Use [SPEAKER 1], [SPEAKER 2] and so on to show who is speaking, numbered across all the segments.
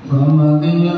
[SPEAKER 1] Samadhiya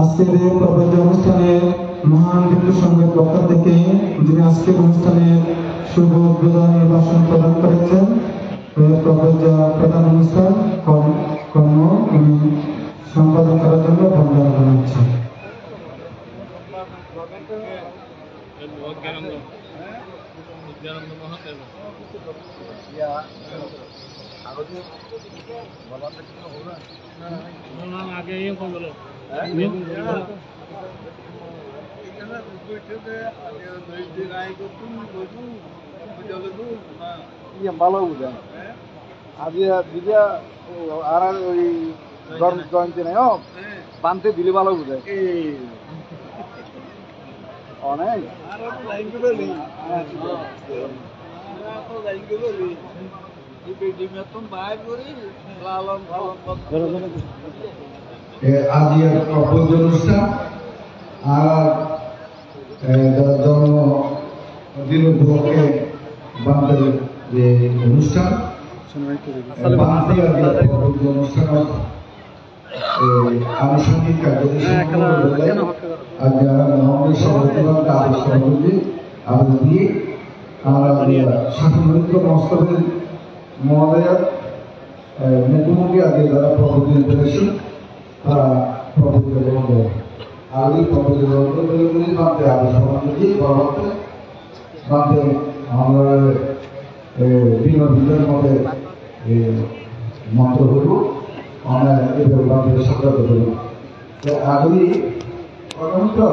[SPEAKER 1] আজকের এই প্রবন্ধ অনুষ্ঠানের মহান বিপ্লব সংঘের পক্ষ থেকে যিনি আজকের অনুষ্ঠানের শুভ উদ্বোধনী ভাষণ প্রদান করেছেন প্রবন্ধ প্রধান অনুষ্ঠান কর্ম উনি সম্পাদন করার জন্য ধন্যবাদ জানাচ্ছি।
[SPEAKER 2] আগে ভালো বুঝেন আজ দিদিয়া আর ওই জয়ন্তী নাই বানতে দিলে ভালো বুঝে অনেক
[SPEAKER 3] আজিয়া প্রবন্ধ অনুষ্ঠান আর জন্মদিন উপলক্ষে বান্ধব যে অনুষ্ঠান অনুষ্ঠান আনুষঙ্গিক আবেদন দিয়ে আমরা সাংবাদিক মস্তকের মহোদয়া মুখ্যমন্ত্রী আগে যারা প্রবন্ধ পেয়েছেন তারা প্রবন্ধ গ্রহণ করে আগে প্রবন্ধ গ্রহণ করে বাঁধতে আগে সমাজ দিয়ে পরবর্তী বাঁধতে আমরা বিনোদের মধ্যে মন্ত্র হইব আমরা এভাবে বাঁধতে সাক্ষাৎ করব আগে তো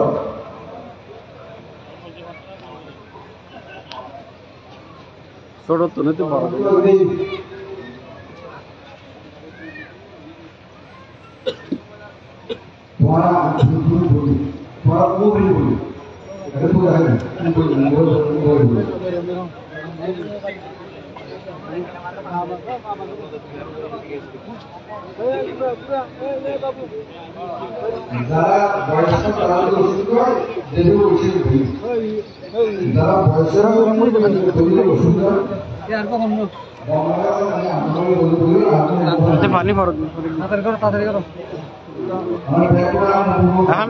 [SPEAKER 2] ছোট তো নিতে পারবো
[SPEAKER 3] পড়া বলি পড়া বলি এটা তো হয় না বলি যারা বয়স্ক তারা ওষুধ খায়, যেগুলো ওষুধ দিই। যারা বয়সের ওষুধ খায়,
[SPEAKER 2] পানি ফরক তাড়াতাড়ি করো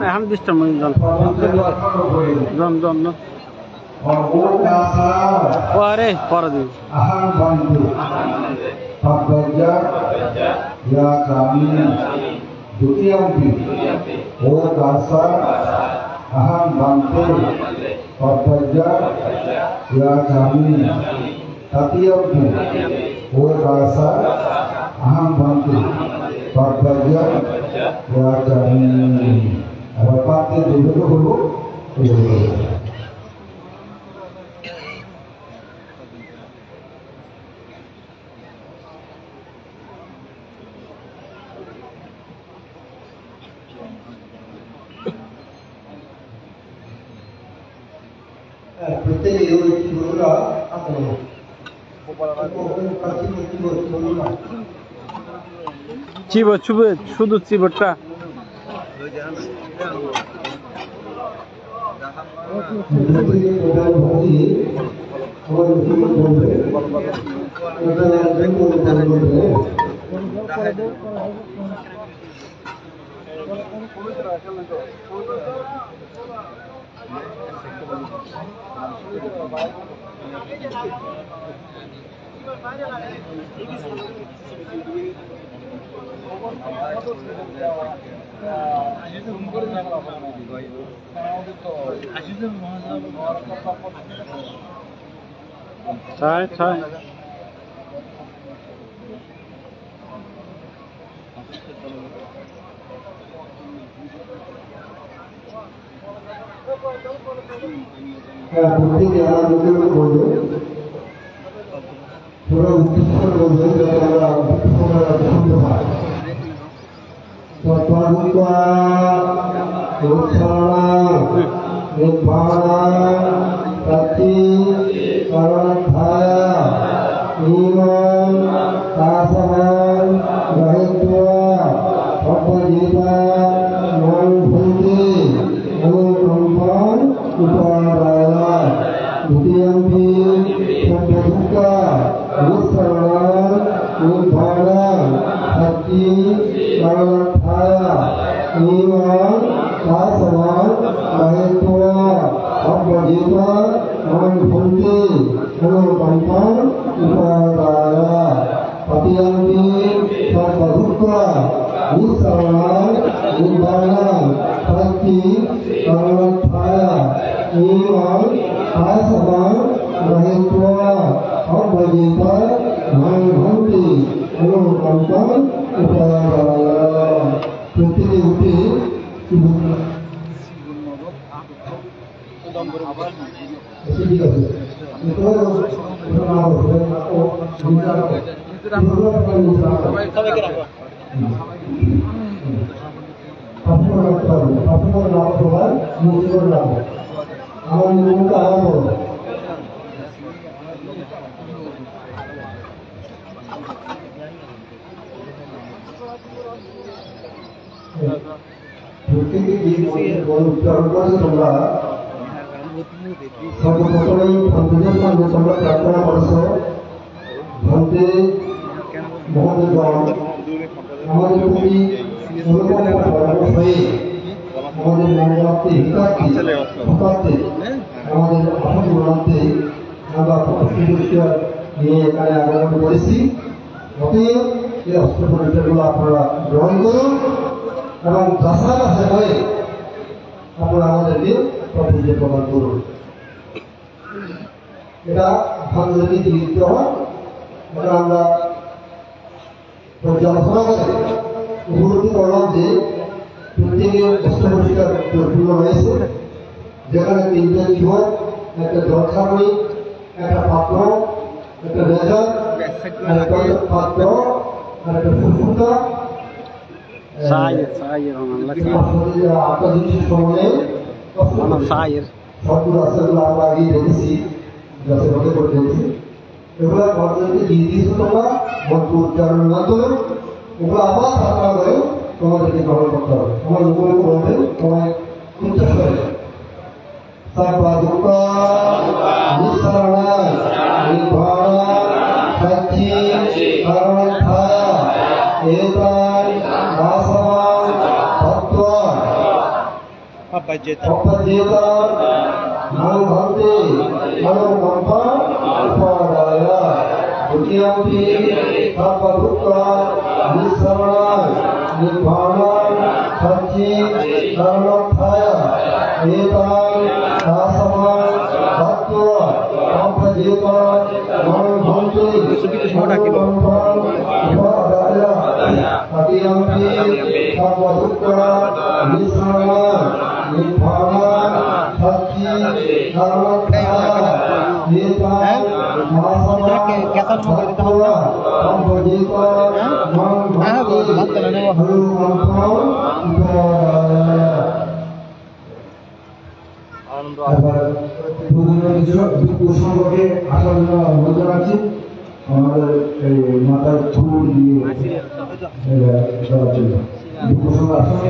[SPEAKER 2] এখন দিচ্ছ জন জন জন আরে পরে দিন
[SPEAKER 3] aham bantu pabaja ya kami dutiyampi o dasa aham bantu pabaja ya kami tatiyampi o dasa aham bantu pabaja ya kami apa pati dulu প্রত্যেকে এই বন্ধুরা আপনার
[SPEAKER 2] চিবট শুধু চিবটটা ছাই
[SPEAKER 3] প্রত্যেকে আমাদের বলবে পুরো উদ্দেশ্য বলবে যাতে আমরা শুনতে পাই আপনারা গ্রহণ করুন এবং যাচাই হয়ে আপনারা আমাদেরকে প্রতিনিধি প্রদান করুন। এটা আপনাদেরকে দিতে হয়। এটা আমরা পর্যালোচনা করে উপলব্ধি করলাম যে প্রত্যেকের বস্ত্র পরিষ্কার পরিপূর্ণ রয়েছে, যেখানে তিনটে কিবোর্ড, একটা জলসাময়িক, একটা পাত্র, একটা রেজার, একটা পাত্র, একটা ফুটফুটা সবগুলো আছে, আমরা আগেই দেখেছি, গাছের মধ্যে করে দেখেছি। এগুলো তোমাদেরকে দিয়ে দিয়েছো তোমরা মন্ত্র উচ্চারণের মাধ্যমে এগুলো আবার আপনারা করে তোমাদেরকে গ্রহণ করতে হবে তোমার উপরে বলবে তোমায় উচ্চাস করে সর্বাদুকা নিঃসরণা নির্ভাণা সচ্চি কারণায় এতাই দাসবান তত্ত্বা অপজেতা নমো ভক্তে নমো মন্ত্র উপাদায় দ্বিতীয়ম্পি সর্বদুঃখা নিঃসরণা নির্ভাণা সচ্চি কারণায় এতাই দাসবান তত্ত্বা অপজেতা নমো ভক্তে নমো উপাদায় দ্বিতীয়ম্পি সর্বদুঃখা নিঃসরণা নির্ভাণা সচ্চি কারণায় এতাই সম্পর্কে আসার জন্য অনুরোধ জানাচ্ছি আমাদের এই মাথায় ফুল দিয়ে দেওয়ার জন্য প্রসঙ্গ আসছে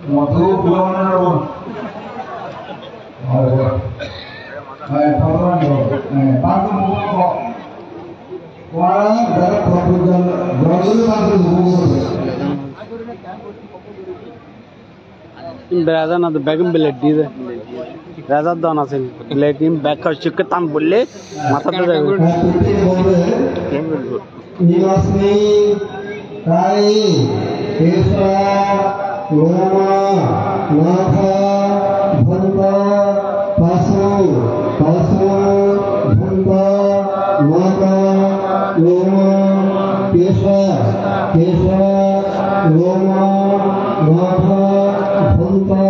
[SPEAKER 3] মধু পুরাণের
[SPEAKER 2] রাজা না তো বেগম ব্লেড দিয়ে দে রাজার দান আছে ব্লেড নিয়ে ব্যাগ খাওয়া শিখে তাম বললে মাথাতে যাবে
[SPEAKER 3] নিবাসী কালী কেশা লোমা মাথা ভন্তা পাশু পাশু ভন্তা মাথা লোমা কেশা কেশা লোমা মাথা ভন্তা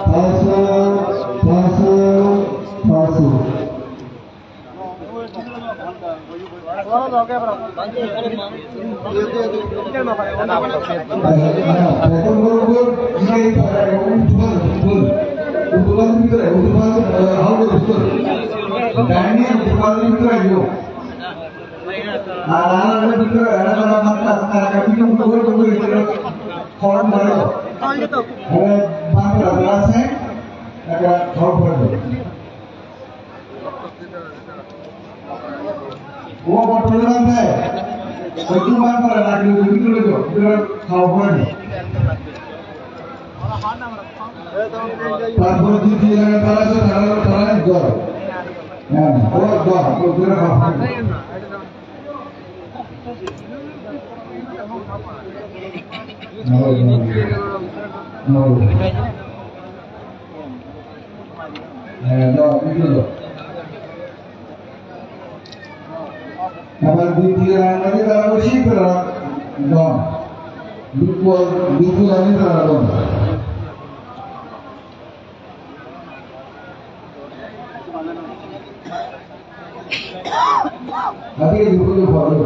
[SPEAKER 3] পাশু পাশু পাশু वो बटुलान है कोई बात कर रहा है कि कितने लोग इधर खाओ नहीं तारपो जी की लगा तारा से तारा गौर हां और गौर तो इधर खाओ नो नो नो আবার দুই থেকে রান্নাকে তারা বেশি তারা দম বিপুল আনি তারা দম tapi dulu baru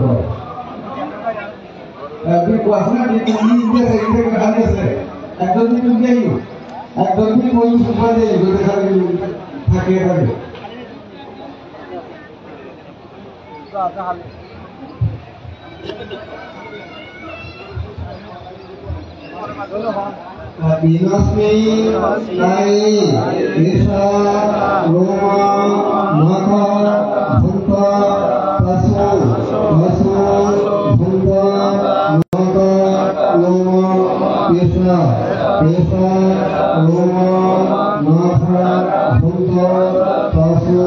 [SPEAKER 3] tapi kuasnya di sini dia kita ada sih একদম কি যাই একদম কি কোন সুপার যাই বলে খালি থাকে থাকে Binasmi kai desa Roma maka bhunta tasu bhunta maka Roma desa Roma maka bhunta tasu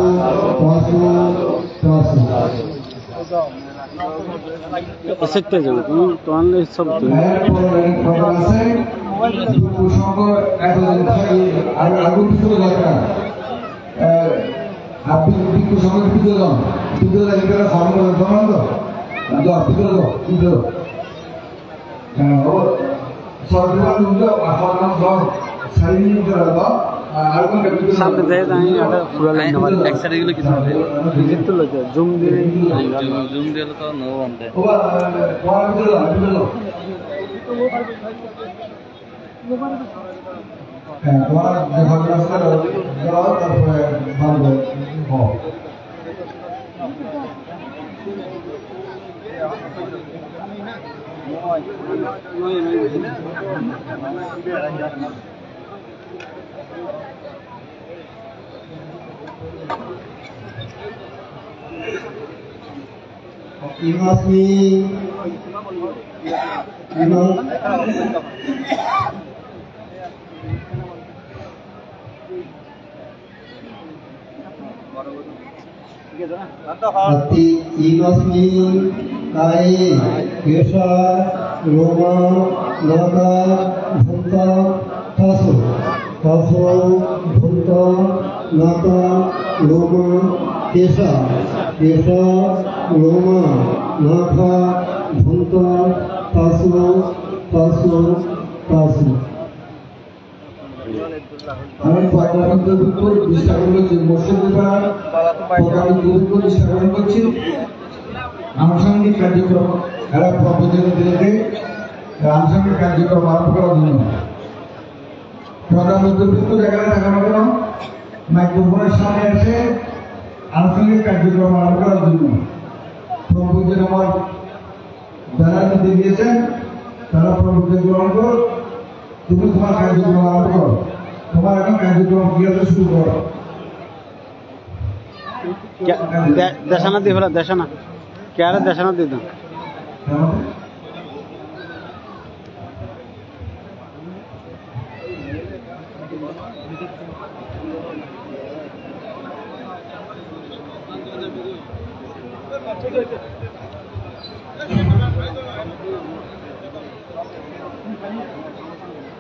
[SPEAKER 2] এসেটটা যাবে তুমি তোমার সব
[SPEAKER 3] আগুন ভিতরে দরকার আপনি বিক্ষু সঙ্গে ভিতরে ভিতরে সরকার জমান্দ ভিতরে সরকার সাইড
[SPEAKER 2] সামনে দেয় আমি একটা পুরো লাইন আমার এক সাইডে গেলে কিছু হবে ভিজিট তো লাগে জুম দিয়ে তো নো আনতে
[SPEAKER 3] হ্যাঁ তোমার যখন রাস্তা যাও তারপরে ভালো হয় Binasmi Ati Binasmi kai desa Roma maka bhunta tasu bhunta maka Roma desa Roma maka bhunta tasu আমি পার্লামেন্টের উপর দৃষ্টান্ত করছি মসজিদপাড়া প্রোগ্রাম উপর দৃষ্টান্ত করছি আনুষঙ্গিক কার্যক্রম এরা প্রতিনিধিদেরকে আনুষঙ্গিক কার্যক্রম আরম্ভ করার জন্য প্রোগ্রাম উদ্যোগিত জায়গায় থাকার জন্য মাইক্রোফোনের সামনে এসে আনুষঙ্গিক কার্যক্রম আরম্ভ করার জন্য প্রভুদের আমার যারা নিতে দিয়েছেন তারা প্রভুদের গ্রহণ করো তুমি তোমার কার্যক্রম আরম্ভ করো তোমার এখন কার্যক্রম ক্রিয়াতে শুরু করো
[SPEAKER 2] দেশানা দিয়ে ফেলা দেশানা কে আরে দেশানা দিয়ে দাও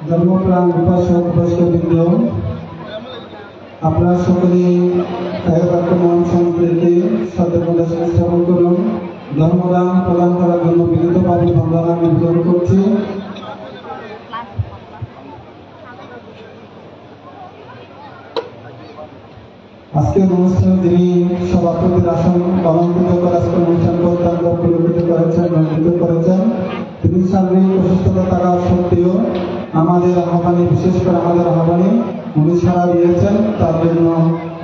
[SPEAKER 1] ধর্মপ্রাণ উপাসক বৈষ্ণববৃন্দ আপনারা সকলে এগারো মহান সংস্কৃতিকে সত্যপদে স্থাপন করুন ধর্মদান প্রদান করার জন্য বিনীতভাবে বন্দনা নিবেদন করছি। আজকের অনুষ্ঠানে তিনি সভাপতির আসন অলঙ্কৃত করে আজকের অনুষ্ঠান পরিচালনা করেছেন তিনি শারীরিক অসুস্থতা থাকা সত্ত্বেও আমাদের আহ্বানে বিশেষ করে আমাদের আহ্বানে উনি সাড়া দিয়েছেন তার জন্য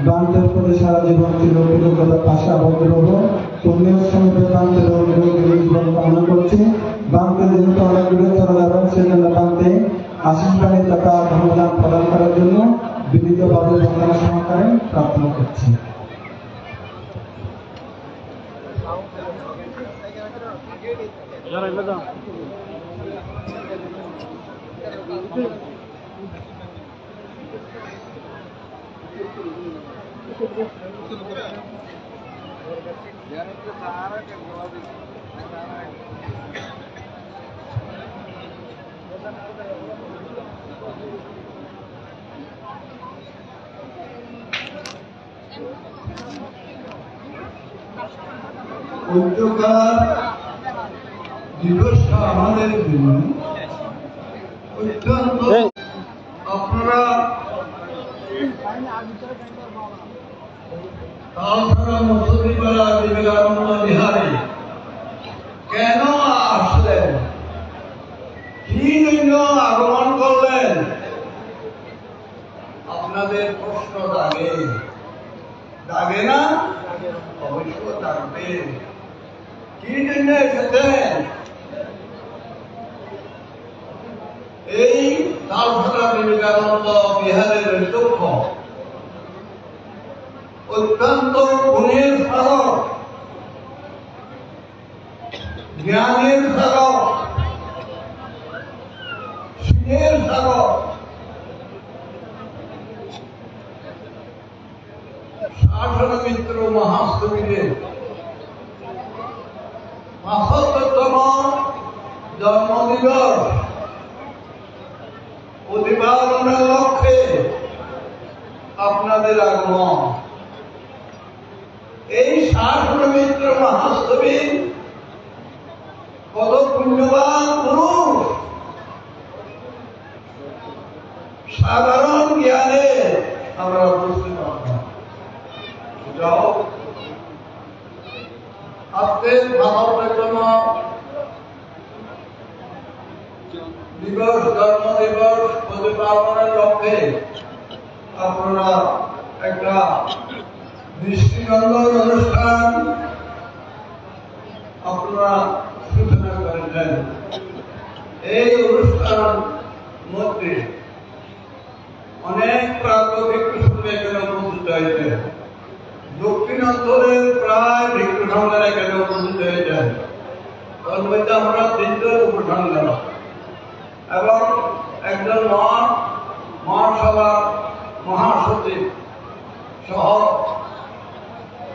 [SPEAKER 1] ব্রান্ডের প্রতি সারা জীবন ছিল কৃতজ্ঞতার পাশে আবদ্ধ রব পুণ্যের সঙ্গে ব্রান্ডের জীবন কামনা করছি ব্রান্ডের যেহেতু অনেক দূরে চলে যাবেন সেজন্য ব্রান্ডে 80,000 টাকা ধর্মদান প্রদান করার জন্য বিনীতভাবে বন্দনা সহকারে প্রার্থনা করছি।
[SPEAKER 3] ঐক্যকার দিবসটা আমাদের জন্য অত্যন্ত। আপনারা তাছাড়া মুসলিমরা বিবেকানন্দ বিহারে কেন আসলেন, কি জন্য আগমন করলেন, আপনাদের প্রশ্ন দাগে না? অবশ্য থাকবে। কি জন্য এসেছেন? এই তালতলা বিবেকানন্দ বিহারের লক্ষ অত্যন্ত গুণের সাগর, জ্ঞানের সাগর, সিংহের সাগর, শাসন মিত্র মহাস্তবীদের ৭৫তম জন্মদিবস প্রতিপালনের লক্ষ্যে আপনাদের আগমন। এই শাসন মিত্র মহাস্তবী কত পুণ্যবান পুরুষ, সাধারণ জ্ঞানে আমরা বুঝতে পারলাম। যাও, আজকের ৭৫তম দিবস, জন্ম দিবস প্রতিপালনের লক্ষ্যে আপনারা একটা দৃষ্টিনন্দন অনুষ্ঠান আপনারা সূচনা করেছেন। এই অনুষ্ঠান মধ্যে অনেক প্রান্ত ভিক্ষু সংঘ এখানে উপস্থিত হয়েছে, দক্ষিণাঞ্চলের প্রায় ভিক্ষু সংঘের এখানে উপস্থিত হয়েছেন। তার মধ্যে আমরা ৩ জন উপসংঘ এবং একজন মহাসভা মহাসচিব সহ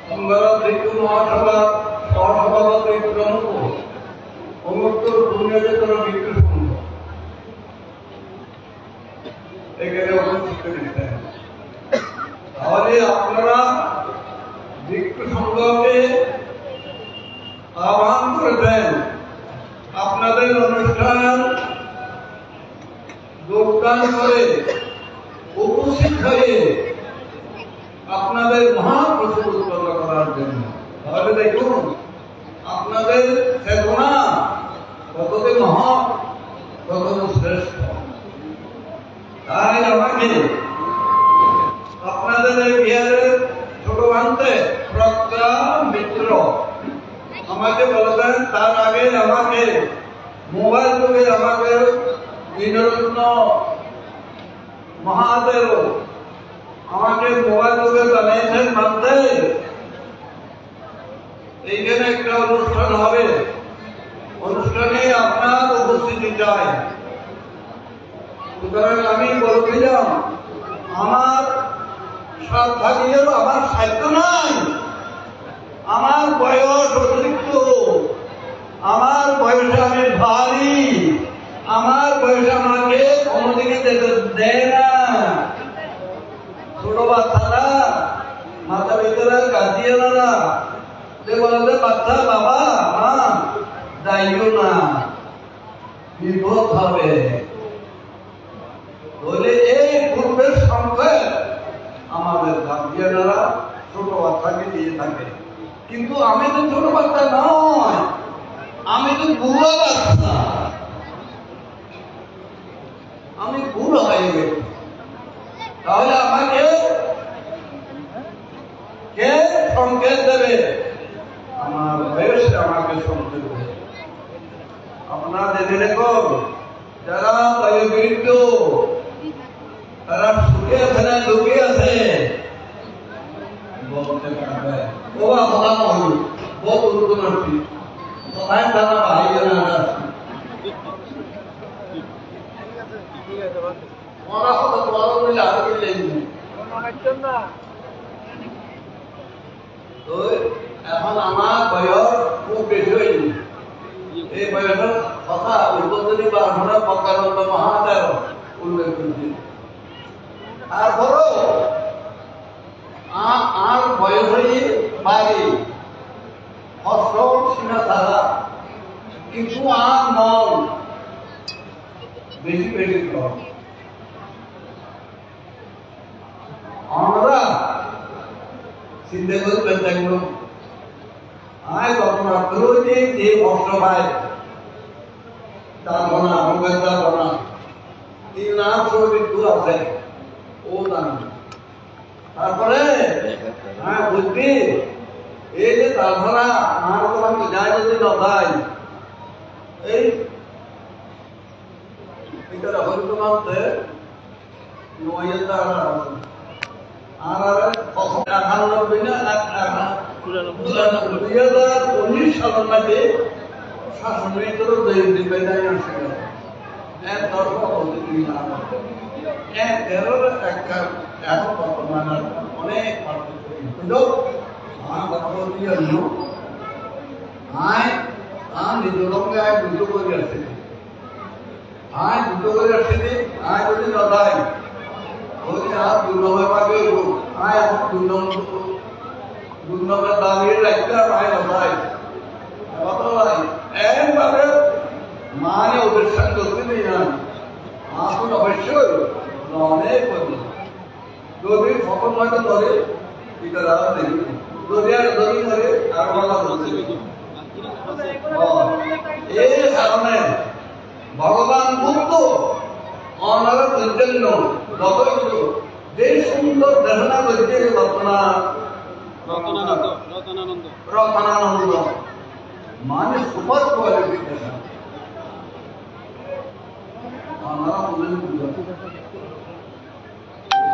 [SPEAKER 3] সংঘার ভিক্ষু মহাসভা সহসভাপতি প্রমুখ সমস্ত পুণ্যচেতন ভিক্ষু সংঘ এখানে উপস্থিত হয়েছেন। তাহলে আপনারা ভিক্ষু সংঘকে আহ্বান করেছেন আপনাদের অনুষ্ঠান যোগদান করে উপস্থিত হয়ে আপনাদের মহাপ্রচুর উৎপন্ন করার জন্য। তাহলে দেখুন আপনাদের চেতনা কতদিন মহৎ, কতদিন শ্রেষ্ঠ। তাই আমাকে আপনাদের এই বিহারের ছোট ভান্তে প্রজ্ঞা মিত্র আমাকে বলবেন, তার আগে আমাকে মোবাইল যুগে আমাকে দীনরত্ন মহাদেব আমাকে মোবাইল যুগে জানিয়েছেন মানতে এইখানে একটা অনুষ্ঠান হবে, অনুষ্ঠানে আপনার উপস্থিতি চাই। সুতরাং আমি বলছিলাম আমার সব থাকিয়েও আমার সাধ্য নাই, আমার বয়স অতিরিক্ত, আমার বয়সে আমি ভারী, আমার বয়সে আমাকে কোনোদিকে দেয় না। ছোট বাচ্চারা মাথা ভিতরে কাটিয়ে না, সে বলে বাচ্চা বাবা মা যাইও না, বিপদ হবে বলে এই পূর্বের সঙ্গে আমাদের গার্জিয়ানরা ছোট বাচ্চাকে দিয়ে থাকে। কিন্তু আমি তো ছোট বাচ্চা নয়, আমি তো বুড়া বাচ্চা, আমি বুড়ো হয়ে গেছি। তাহলে আমাকে কে সংকেত দেবে? আমার বয়সে আমাকে সংকেত দেবে। আপনারা জেনে রেখুন, যারা বয়োবৃদ্ধ তারা সুখে আছে না দুঃখে আছে বলতে পারবে। ও বাবা হল বহুত উন্নতি কোথায় তারা ভাই না ওরা কত বড় বলে আর কি লেননি। তো এখন আমার বয়স খুব বেশি হয়নি, এই বয়সের কথা উদ্বোধনী বারমনা প্রজ্ঞানন্দ মহাদেব উল্লেখ করছি। তারপরও আর বয়স হয়ে পারি
[SPEAKER 4] অস্ত্র সীমা তারা কিন্তু আর মন বেশি বেশি কর আমরা চিন্তা করতে দেখল আয় ঘটনা যে যে কষ্ট পায় তার ঘটনা অঙ্গের ঘটনা তিন লাখ মৃত্যু আছে ও জানি তারপরে হ্যাঁ বুঝবি এই যে তাছাড়া আর তোমাকে যায় যদি নয় এই এটা হয়তো মানতে নয়ের দ্বারা আর 2019 সালের মধ্যে শাসনের দিবে নাই আসে এক দর্শক এক তেরোর একটা এখন বর্তমানে অনেক পার্থক্য আমার কথা বলতে জন্য নিজের লোককে দুটো করে আসছে দুটো করে আসছে যদি নয় আর 2 নম্বর পাবে এখন 2 নম্বর দাঁড়িয়ে রাখতে নয় একবারে মানে ওদের সঙ্গে নেই না আসুন অবশ্যই অনেক যদি সকল হয়তো ধরে যদি ধরে আর বলা এই কারণে ভগবান বুদ্ধ ওনারা জন্য যথেষ্ট যে সুন্দর দেহনা করছে রতনানন্দ মানে সুপার কোয়ালিটি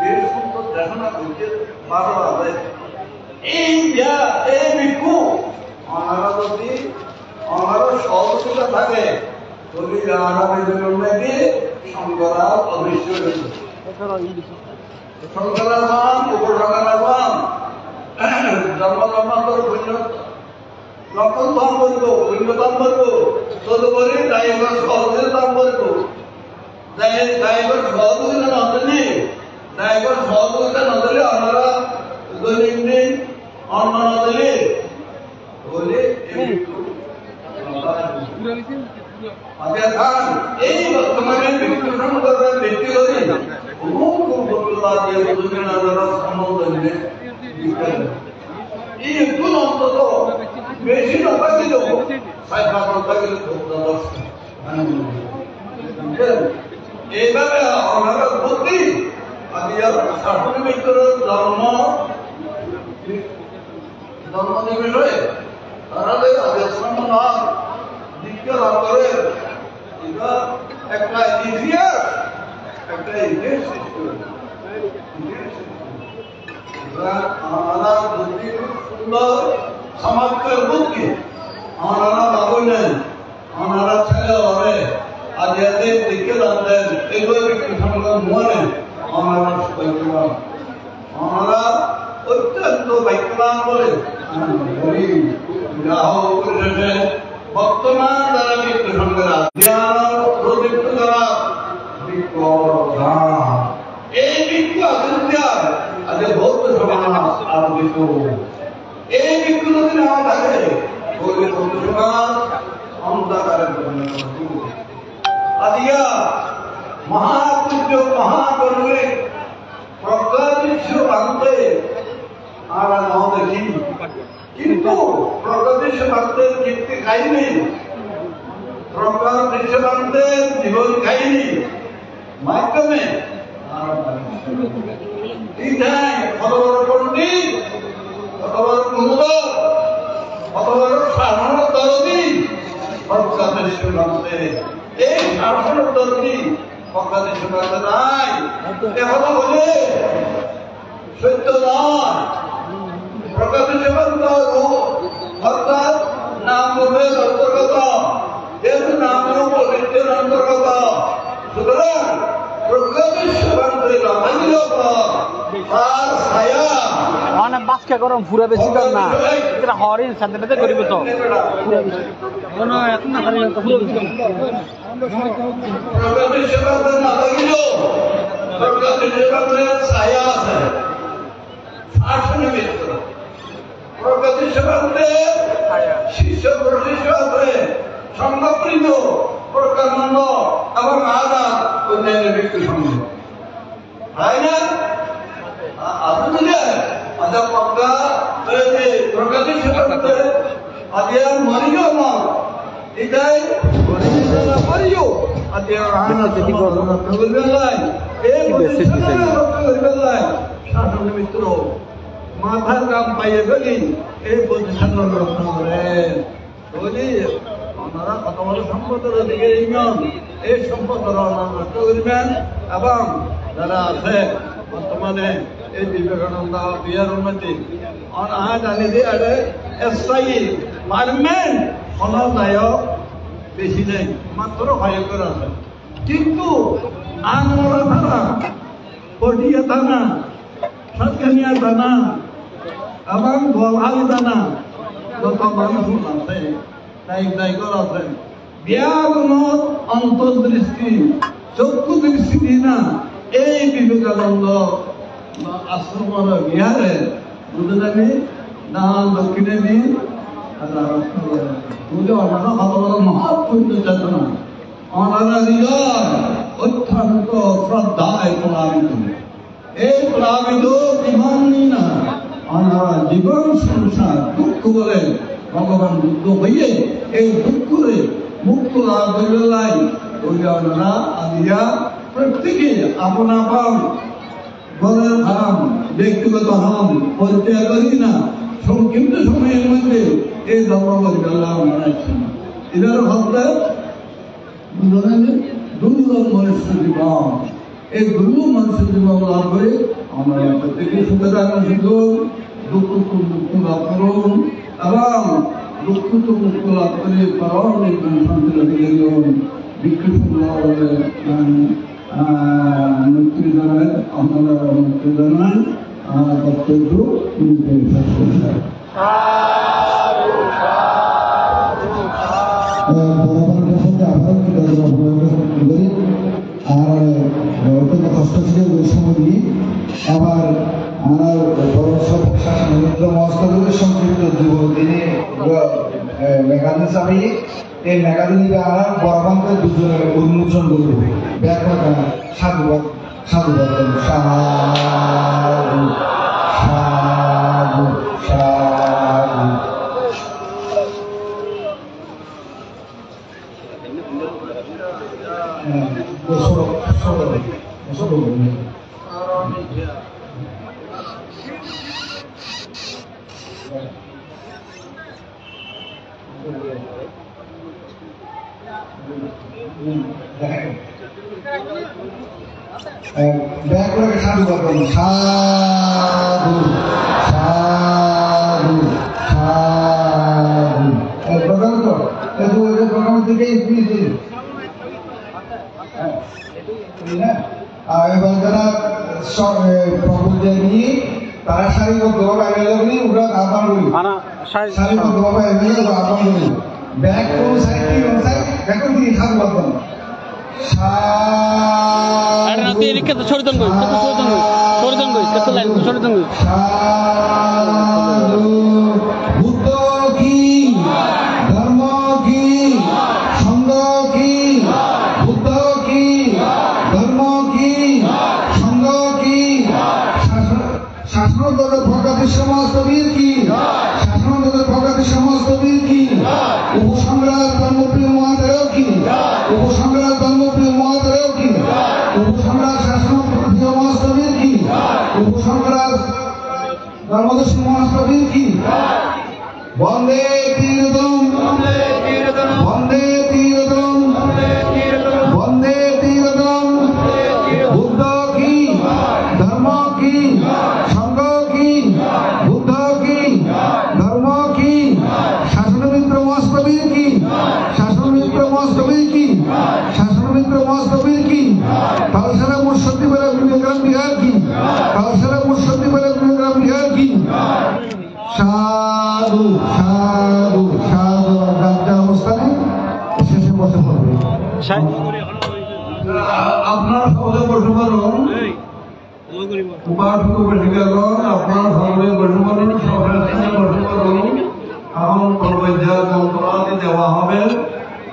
[SPEAKER 4] যে সুন্দর দেহনা করছে বারবার এই ভিক্ষু ওনারা যদি ওনারও সহযোগিতা থাকে যদি আগামী দিনে শঙ্করা অবশ্যই শঙ্করাবান উপসঙ্করাবান জন্মজন্মান্তর পুণ্য লক্ষণ বলব পুণ্যতম বলব তদুপরি দায়ীগর সহযোগিতাম বলব দায়ীগর সহযোগিতা নদলে দায়ীগর সহযোগিতা নদলে আমরা দৈনিক অন্ন নদলে বলে এই বর্তমানে ব্যক্তি করে এই একটু অন্তত বেশি টাকা দিল এইভাবে আমরা প্রতি শাসন ভিতরে জন্ম বিষয়ে তারা আদেশ সম্মান দীক্ষা লাভ করে একটা ইতিহাস আমরা বুদ্ধি খুব সুন্দর সমাজের বুদ্ধি আমরা বাবু নেন আমরা ছেলে হবে আজ এদের দিকে জানতেন এগুলো একটু সংগ্রাম মনে আমরা আমরা অত্যন্ত ভাগ্যবান বলে বর্তমান দ্বারা মৃত্যু সংগ্রাম প্রদীপ্ত দ্বারা এই মৃত্যু আসুন আজ বৌদ্ধ সমাজ আরম্ভিত এই মৃত্যু যদি না থাকে বৌদ্ধ সমাজ অন্ধকারে আদিয়া মহাপুণ্য মহাকর্মে প্রজ্ঞা বিশ্ব বাংলাতে আমরা নাও দেখি কিন্তু প্রজ্ঞা বিশ্ব বাংলাতে কীর্তি খাইনি প্রজ্ঞা বিশ্ব বাংলাতে জীবন খাইনি মাধ্যমে কত বড় পণ্ডিত কত বড় কুমুদর কত বড় সাধারণ দরদি প্রজ্ঞা বিশ্ব বাংলাতে এই সাধারণ দরদি প্রজ্ঞা বিশ্ব বাংলাতে নাই কথা বলে সত্য নয় প্রজ্ঞা বিশ্ব বাংলা অর্থাৎ নাম রূপের অন্তর্গত যেহেতু নাম রূপ পবিত্রের অন্তর্গত সুতরাং প্রজ্ঞা বিশ্ব বাংলা তার ছায়া
[SPEAKER 2] অনেক বাসকে গরম পুরো বেশি কর না এটা হরিণ সাথে করিব তো কোনো এখন না হরিণ তো পুরো বেশি
[SPEAKER 4] প্রজ্ঞা বিশ্ব বাংলা না লাগিল প্রজ্ঞা বিশ্ব বাংলার ছায়া আছে শাসনের ভিতরে প্রগতি সেবান্তে শিষ্য প্রশিষ্য আছে সংঘপ্রীত প্রজ্ঞানন্দ এবং আদা অন্যান্য ব্যক্তি সঙ্গে তাই না আসলে আদা প্রজ্ঞা প্রগতি সেবান্তে আদিয়া মরিও না এটাই মরিও আদিয়া রানা প্রগতিলাই এই প্রগতিলাই শাসন মিত্র মাথার কাম পাইয়ে গেলি এই পজিশন রক্ষণ করেন বুঝলি ওনারা কত বড় সম্পদের অধিকারী নন এই সম্পদের রক্ষা করবেন এবং যারা আছে বর্তমানে এই বিবেকানন্দ বিহার উন্নতি আজ আনি দিয়ে স্থায়ী পারমানেন্ট ফলদায়ক বেশি নেই মাত্র সহায়ক করে আছে কিন্তু আনমরা থানা পটিয়া থানা সাতকানিয়া থানা এবং গোলহাল থানা যত মানুষ আছে দায়িত্ব আছে ব্যাগুণত অন্তর্দৃষ্টি চক্ষু দৃষ্টি দিনা এই বিবেকানন্দ আশ্রমের বিহারে বুঝলেনি না দক্ষিণে দিন বুঝে ওনারা ভালো মহৎ পুণ্য চেতনা ওনারা হৃদয় অত্যন্ত শ্রদ্ধায় প্রভাবিত এই প্লাবিত জীবন না ওনারা জীবন সংসার দুঃখ বলে ভগবান বুদ্ধ হইয়ে এই দুঃখরে মুক্ত লাভ করিলাই ওনারা আদিয়া প্রত্যেকে আপন আপন বলের হাম ব্যক্তিগত হাম পরিত্যাগ করি না সংক্ষিপ্ত সময়ের মধ্যে এই ধর্ম পরিচালনা বানাচ্ছেন এদের ভাবতে দুর্লভ মনুষ্য জীবন এই দুর্লভ মনুষ্য জীবন লাভ করে আমরা প্রত্যেকে সুখে থাকার সুযোগ দুঃখ দুঃখ লাভ করুন এবং দুঃখ তো মুক্ত লাভ করে পরম নির্মাণ শান্তির অধিকারী হন মুক্তি জানায় আমরা মুক্তি জানাই বক্তব্য শেষ করছেন আর অত্যন্ত কষ্ট ছিল ওই সময় আবার আমার বড় শাসনমিত্র মহাস্তদের সংক্ষিপ্ত জীবন তিনি ম্যাগাজিন চাবি এই ম্যাগাজিনটা আমরা বরাবরকে দুজনে উন্মোচন করব ব্যাখ্যা সাধুবাদ সাধুবাদ সাধু সাধু সাধু ব্যাকরণে সাধু বাদন সাধু সাধু সাধু প্রধান তো প্রধান থেকে এবার যারা প্রভুদের নিয়ে তারা সারিবদ্ধভাবে অ্যাভেলেবলি ওরা আহ্বান করি সারিবদ্ধভাবে অ্যাভেলেবল আহ্বান করি ব্যাক কোন সাইড কি কোন সাইড ব্যাকরণ দিয়ে সাধু বাদন বুদ্ধ কি ধর্ম কি সঙ্গ কি বুদ্ধ কি ধর্ম কি সঙ্গ কি শাসনদলের প্রগতি সমাজবীর কি শাসনদলের প্রগতি সমাজবীর কি উপসংগ্রাম ধর্মপ্রিয় মহাদেব কি উপসংগ্রাম ধর্মপ্রিয় মহাদেব কি উপসংগ্রাম শাসনপ্রিয় মহাস্তবীর কি উপসংগ্রাম ধর্মদর্শী মহাস্তবীর কি বন্দে তীরদম বন্দে তীরদম বন্দে তীরদম বুদ্ধ কি ধর্ম কি সঙ্গ কি বুদ্ধ কি ধর্ম কি শাসনমিত্র মহাস্তবীর কি শাসনমিত্র মহাস্তবীর কি শাসনমিত্র মহাস্তবীর কি কালসারা মুর্শিদি বেলা বিবেকানন্দ বিহার কি কালসারা মুর্শিদি বেলা বিবেকানন্দ বিহার কি সাধু সাধু সাধু গাজ্জা অবস্থানে শেষে বসে পড়বে। আপনার সহজে বসে পারুন উপাসক বেশিকাগণ আপনার সঙ্গে বসে বলুন, সবার সঙ্গে বসে বলুন। এখন পরবর্তী মন্ত্রাদি দেওয়া হবে,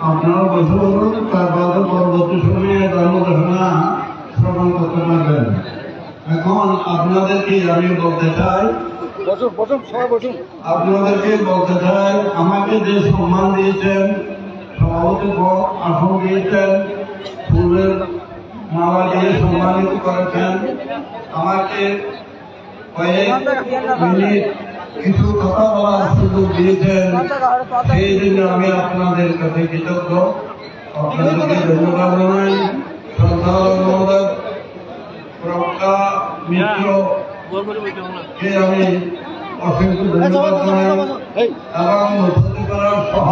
[SPEAKER 4] আপনারা বসে বলুন। তারপরে পরবর্তী সময়ে ধর্মঘোষণা শ্রবণ করতে পারবেন। এখন আপনাদেরকে আমি বলতে চাই, আপনাদেরকে বলতে চাই, আমাকে যে সম্মান দিয়েছেন, সভাপতি আসন দিয়েছেন, ফুলের মালা দিয়ে সম্মানিত করেছেন, আমাকে কয়েক মিনিট কিছু কথা বলার সুযোগ দিয়েছেন, সেই জন্য আমি আপনাদের কাছে কৃতজ্ঞ। আপনাদেরকে ধন্যবাদ জানাই। শ্রদ্ধা মহোদয় প্রজ্ঞা মিত্রকে আমি অসংখ্য ধন্যবাদ জানাই এবং নথিপাড়ার সহ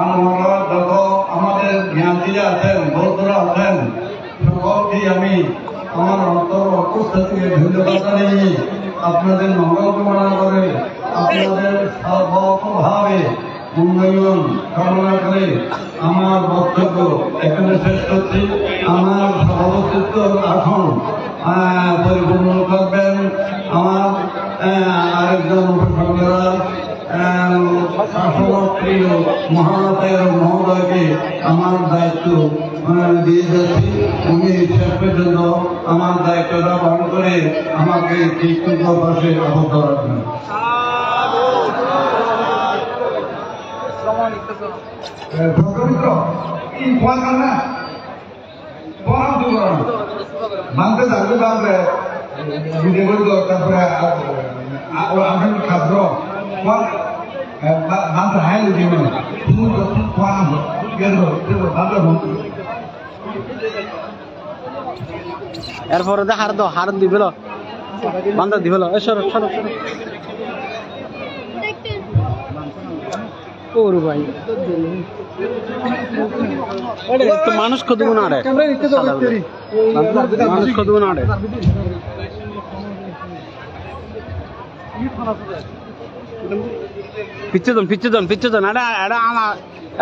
[SPEAKER 4] আমরা যত আমাদের জ্ঞানীরা আছেন, বৌদ্ধরা আছেন, সকলকেই আমি আমার অন্তর অন্তঃস্থ থেকে ধন্যবাদ জানিয়ে আপনাদের মঙ্গল কামনা করে, আপনাদের সর্বভাবে উন্নয়ন কামনা করে আমার বক্তব্য এখানে শেষ করছি। আমার সভাপতিত্ব আসন পরিপূর্ণ করবেন আমার আরেকজন উপসংহারা শাসনপ্রিয় মহানাথের মহোদয়কে আমার দায়িত্ব দিয়ে যাচ্ছি। উনি শেষ পর্যন্ত আমার দায়িত্বটা পালন করে আমাকে কৃতজ্ঞ পাশে আবদ্ধ রাখবেন।
[SPEAKER 3] মানতে থাকবে তারপরে বুঝে বলি তারপরে আমি খাদ্য মানতে হাই দিব
[SPEAKER 2] এরপরে হার দিবে বান্ধা দিবে ওরে ভাই তো মানুষ খোঁজবো না রে, মানুষ খোঁজবো না রে। পিচ্ছে জন এটা আনা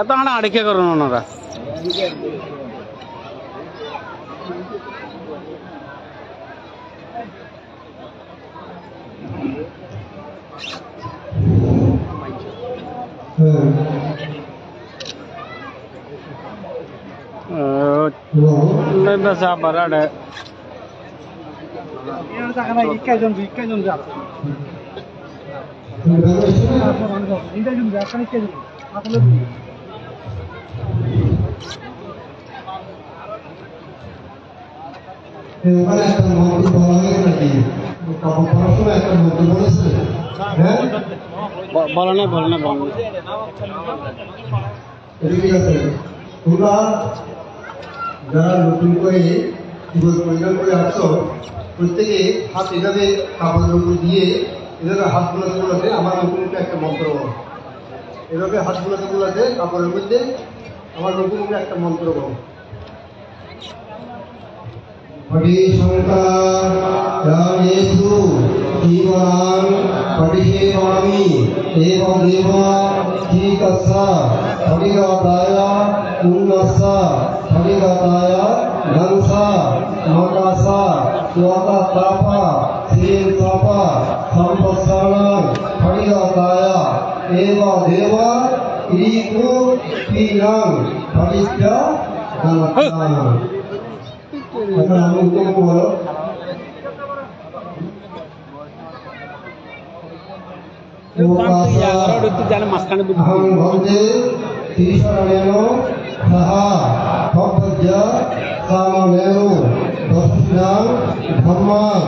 [SPEAKER 2] এত আনা আড়ে করো ওনারা। সাবার আড়ে
[SPEAKER 3] একটা মন্ত্রী বলা হয়ে নাকি পড়াশোনা একটা মন্ত্রী বলেছে, হ্যাঁ
[SPEAKER 2] বলো না
[SPEAKER 3] ঠিক আছে। তোমরা যারা নতুন করে পরিধান করে আসছো, প্রত্যেকে হাত এভাবে কাপড়ের উপর দিয়ে এভাবে হাত বোলাতে আমার মুখে একটা মন্ত্র বলো। এভাবে হাত বোলাতে কাপড়ের মধ্যে আমার মুখে একটা মন্ত্র বলো। পরিশঙ্করেষু জীবনাং পরিষেবামি এব দেব ঠিকস্য পরিগতায় উন্নস্য পরিগতায় গংস মকাশ স্বতাপ শ্রীতপ সম্পৎসরণ পরিগতায় এব দেব ঋতু পীনং পরিত্য গমঃ। এখন আমি উত্তর বলো। अहं भवते ईश्वरेण सह भवज्य सामवेनो दर्शनां धम्मां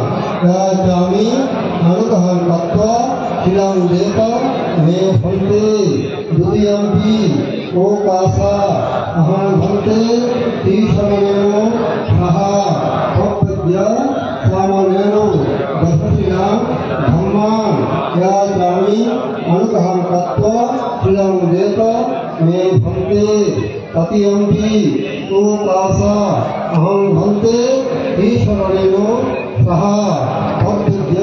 [SPEAKER 3] याचामि अनुग्रहं कृत्वा शिलां देत मे भवते द्वितीयम्पि ओकासा अहं भवते ईश्वरेण सह भवज्य सामवेनो दर्शनां धम्मां याचामि अनुग्रहं कृत्वा शिलां देत मे भवते तृतीयम्पि ओकासा अहं भवते ईश्वरेण सह भवज्य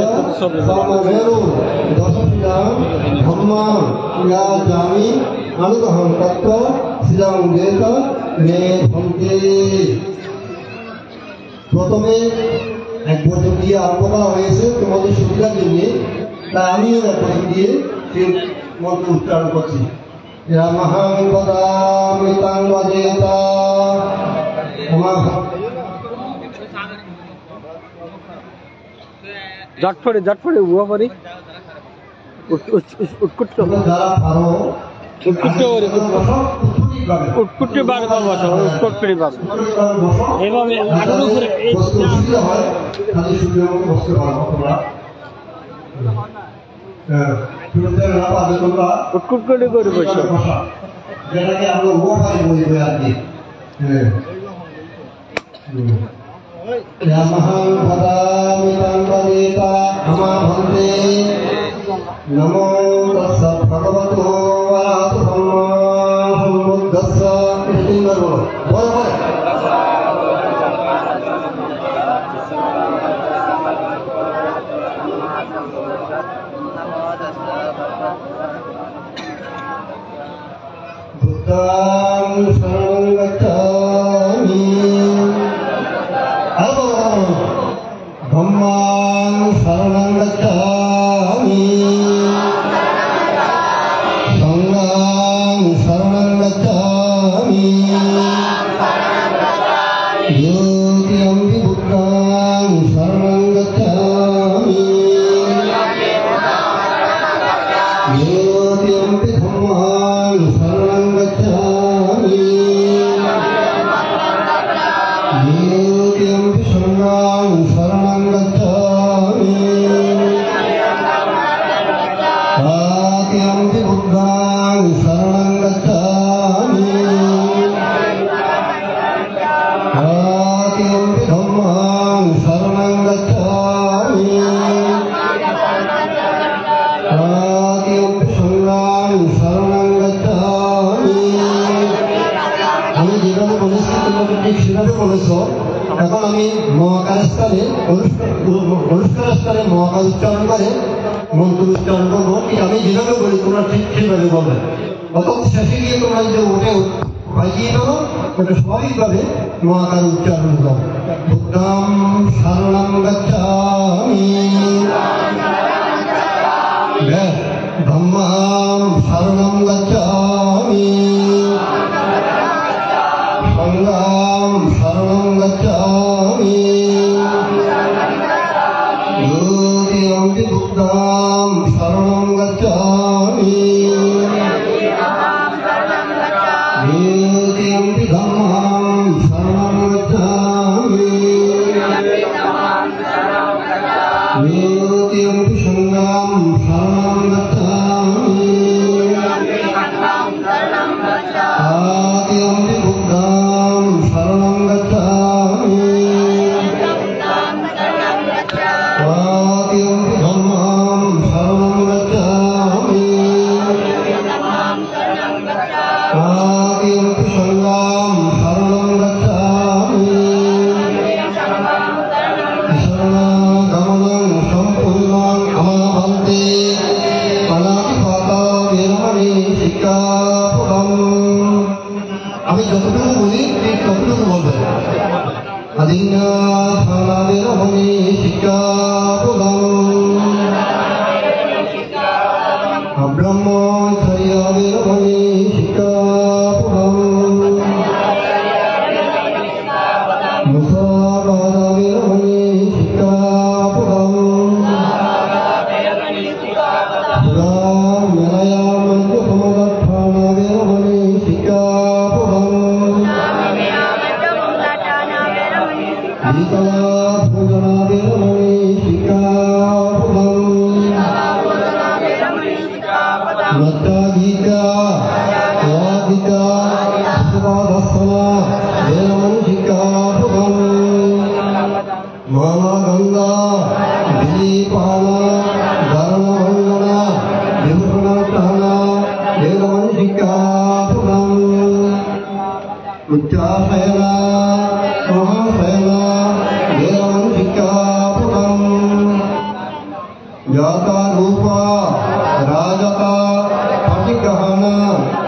[SPEAKER 3] सामवेनो दर्शनां धम्मां याचामि अनुग्रहं कृत्वा शिलां देत मे भवते। प्रथमे এক বছর দিয়ে আরম্ভ করা হয়েছে তোমাদের সুবিধার জন্য, তাই আমিও এক বছর দিয়ে সেই মন্ত্র উচ্চারণ করছি। রামহাং পদামৃতাং বাজেতা আমার
[SPEAKER 2] জটফড়ে উয়া পারি উৎকুট
[SPEAKER 3] যারা পারো
[SPEAKER 2] উৎকুটে বাড়ি পাবো উৎকুট করে পাবো এভাবে আগুন উপরে
[SPEAKER 3] অসুবিধা হয় খালি সুবিধা মতো বসতে পারো তোমরা।
[SPEAKER 2] উৎকুট করে করে বসে
[SPEAKER 3] যেটাকে আমরা ওভাবে বলবো আর কি। রামহাং পদামৃতাং বাজেতা আমার ভন্তে নমো তস্য ভগবতো অরাহতো সম্মুদ্ধস্য তিনবার বলো বলো বলো বুদ্ধং শরণং গচ্ছামি ধম্মাং শরণং গচ্ছামি সংঘাং শরণং গচ্ছামি দ্বিতীয়ম্পি বুদ্ধং শরণং গচ্ছামি দ্বিতীয়ম্পি ধম্মাং শরণং গচ্ছামি দ্বিতীয়ম্পি সংঘাং শরণং গচ্ছামি তৃতীয়ম্পি বুদ্ধং শরণং গচ্ছামি তৃতীয়ম্পি ধম্মাং শরণং গচ্ছামি তৃতীয়ম্পি সংঘাং শরণং গচ্ছামি। আমি যেভাবে বলেছি তোমরা ঠিক সেভাবে বলেছ। এখন আমি মহাকার স্তরে অনুষ্কার স্তরে মহাকার উচ্চারণ করে মন্ত্র উচ্চারণ করবো। ঠিক আমি যেভাবে বলি তোমরা ঠিক সেভাবে বলবে। অত শেষে গিয়ে তোমরা যে ওঠে বাজিয়ে দেবো ওটা স্বাভাবিকভাবে মহাকার উচ্চারণ করো। বুদ্ধং শরণং গচ্ছামি ধম্মাং শরণং গচ্ছামি সংঘাং শরণং গচ্ছামি দ্বিতীয়ম্পি বুদ্ধং শরণং গচ্ছামি দ্বিতীয়ম্পি ধম্মাং শরণং গচ্ছামি দ্বিতীয়ম্পি সংঘাং শরণং গচ্ছামি তৃতীয়ম্পি বুদ্ধং শরণং গচ্ছামি তৃতীয়ম্পি ধম্মাং শরণং গচ্ছামি তৃতীয়ম্পি সংঘাং শরণং গচ্ছামি। শরণাগমনং সম্পূর্ণং আমাবন্তে পাণাতিপাতা বেরমণি শিক্ষাপদম। আমি যতটুকু বলি ঠিক ততটুকু বলবেন। আদিন্যাধানা বেরমণি শিক্ষাপদম ব্রহ্মচর্য বেরমণি শিক্ষাপদম মুসাবাদা বেরমণি শিক্ষাপদম মেলায়া মন্ত্র সমদর্শনা বেরমণি শিক্ষাপদম গীতা ভোজনা বেরমণি শিক্ষাপদম লজ্জা গীতা গীতা সুভাদর্শনা বেরমণি শিক্ষাপদম মালা গঙ্গা দীপানা ধর্মভঞ্জনা বিভূষণার্থনা বেরমণি শিক্ষাপদম উচ্চাশয়না মহাশয়না বেরমণি শিক্ষাপদম জাতা রূপা রাজতা পটিগ্রহণা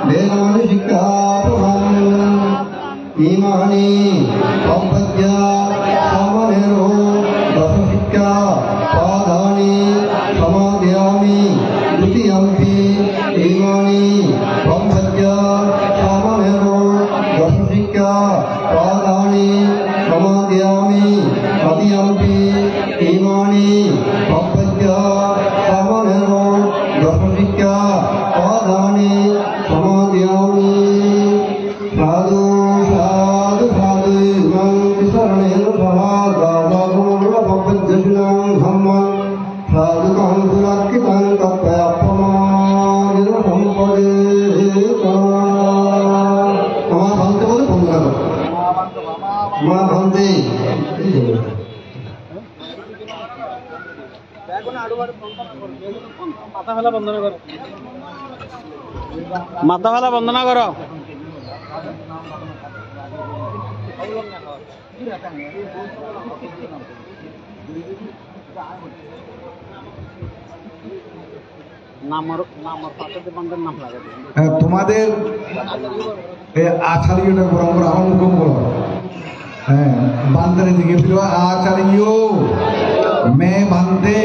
[SPEAKER 3] বেরমণি শিক্ষাপদম ইমানি সম্পদ্যা সমনেরো দশ মা ভান্তে
[SPEAKER 2] মাথা ফেলা বন্দনা করো, মাথা ফেলা বন্দনা করো।
[SPEAKER 3] তোমাদের আচার্যটা গরম করে আমার মুখ বলো। হ্যাঁ বান্দারে দিকে ফিরো আচার্য মে ভান্তে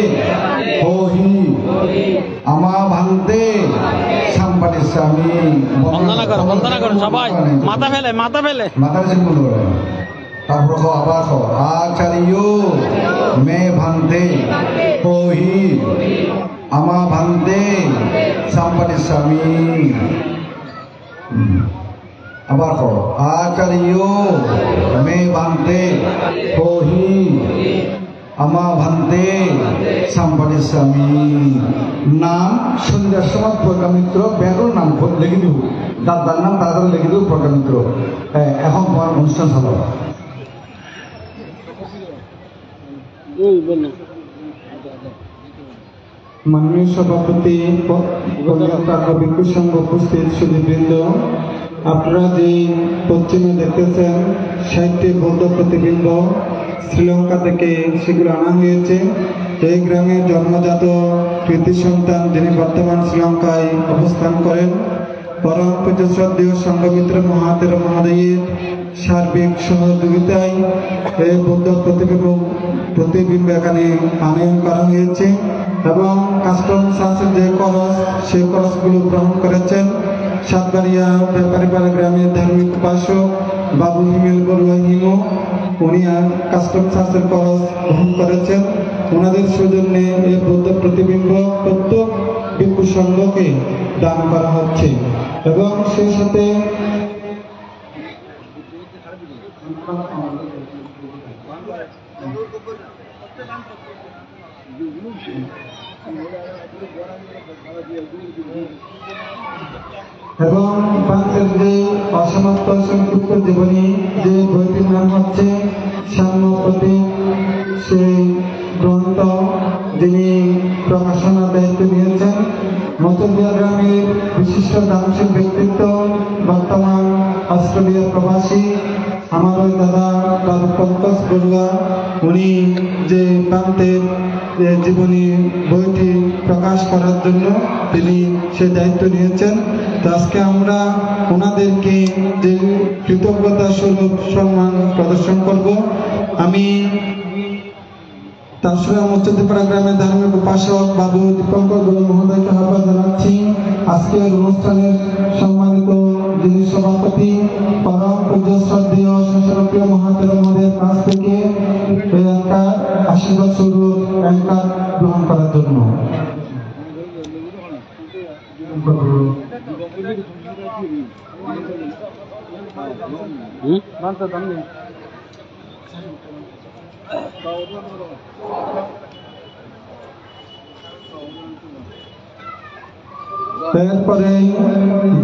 [SPEAKER 3] ওহি আমা ভান্তে সাম্পাটি স্বামী
[SPEAKER 2] বন্দনা করো, বন্দনা করো সবাই, মাথা ফেলে, মাথা ফেলে,
[SPEAKER 3] মাথার সিং বলো। তারপর আবার আচার্য মে ভান্তে ওহি আমা ভান্তে সাম্পাটি স্বামী। আবার আচার্য মে ভান্তে ওহি আমা ভান্তে সাম্পাটি স্বামী। নাম সন্ধ্যার সময় প্রজ্ঞামিত্র ব্যাকরণ নাম লিখে দিব, দাদার নাম তাড়াতাড়ি লিখে দিব প্রজ্ঞামিত্র। এখন তোমার অনুষ্ঠান চালাও।
[SPEAKER 1] মাননীয় সভাপতি ভিক্ষু সংঘ উপস্থিত সুধীবৃন্দ, আপনারা যে পশ্চিমে দেখতেছেন 60টি বৌদ্ধ প্রতিবিম্ব শ্রীলঙ্কা থেকে সেগুলো আনা হয়েছে। এই গ্রামে জন্মজাত কৃতি সন্তান যিনি বর্তমান শ্রীলঙ্কায় অবস্থান করেন, পরম পূজ্য শ্রদ্ধেয় সংঘমিত্র মহাতের মহোদয়ের সার্বিক সহযোগিতায় এই বৌদ্ধ প্রতিবিম্ব এখানে আনয়ন করা হয়েছে এবং কাস্টম চার্জের যে খরচ সেই খরচগুলো গ্রহণ করেছেন সাতবাড়িয়া ব্যাপারীপাড়া গ্রামের ধার্মিক উপাসক বাবু হিমেল বড়ুয়া হিমু। উনি কাস্টম চার্জের খরচ গ্রহণ করেছেন। ওনাদের সৌজন্যে এই বৌদ্ধ প্রতিবিম্ব প্রত্যেক ভিক্ষু সংঘকে দান করা হচ্ছে এবং সেই সাথে এবং বাংলাদেশের যে অসমাপ্ত সংক্ষিপ্ত জীবনী যে বইটির নাম হচ্ছে সাম্য প্রতীক, সেই গ্রন্থ যিনি প্রকাশনার দায়িত্ব নিয়েছেন মতুলিয়া গ্রামের বিশিষ্ট দানশীল ব্যক্তিত্ব, বর্তমান অস্ট্রেলিয়া প্রবাসী আমার ওই দাদা বাবু পঙ্কজ বড়ুয়া। উনি যে প্রান্তের জীবনী বইটি প্রকাশ করার জন্য তিনি সে দায়িত্ব নিয়েছেন। তো আজকে আমরা ওনাদেরকে যে কৃতজ্ঞতা স্বরূপ সম্মান প্রদর্শন করব। আমি তারসরা মুর্শিদাপাড়া গ্রামের ধার্মিক উপাসক বাবু দীপঙ্কর গুরু মহোদয়কে আহ্বান জানাচ্ছি আজকের অনুষ্ঠানের সম্মানিত যিনি সভাপতি পরম পূজ্য শ্রদ্ধেয় শাসনপ্রিয় মহাতের মহোদয়ের কাছ থেকে আশীর্বাদ স্বরূপ অ্যাঙ্কার গ্রহণ করার জন্য। এরপরে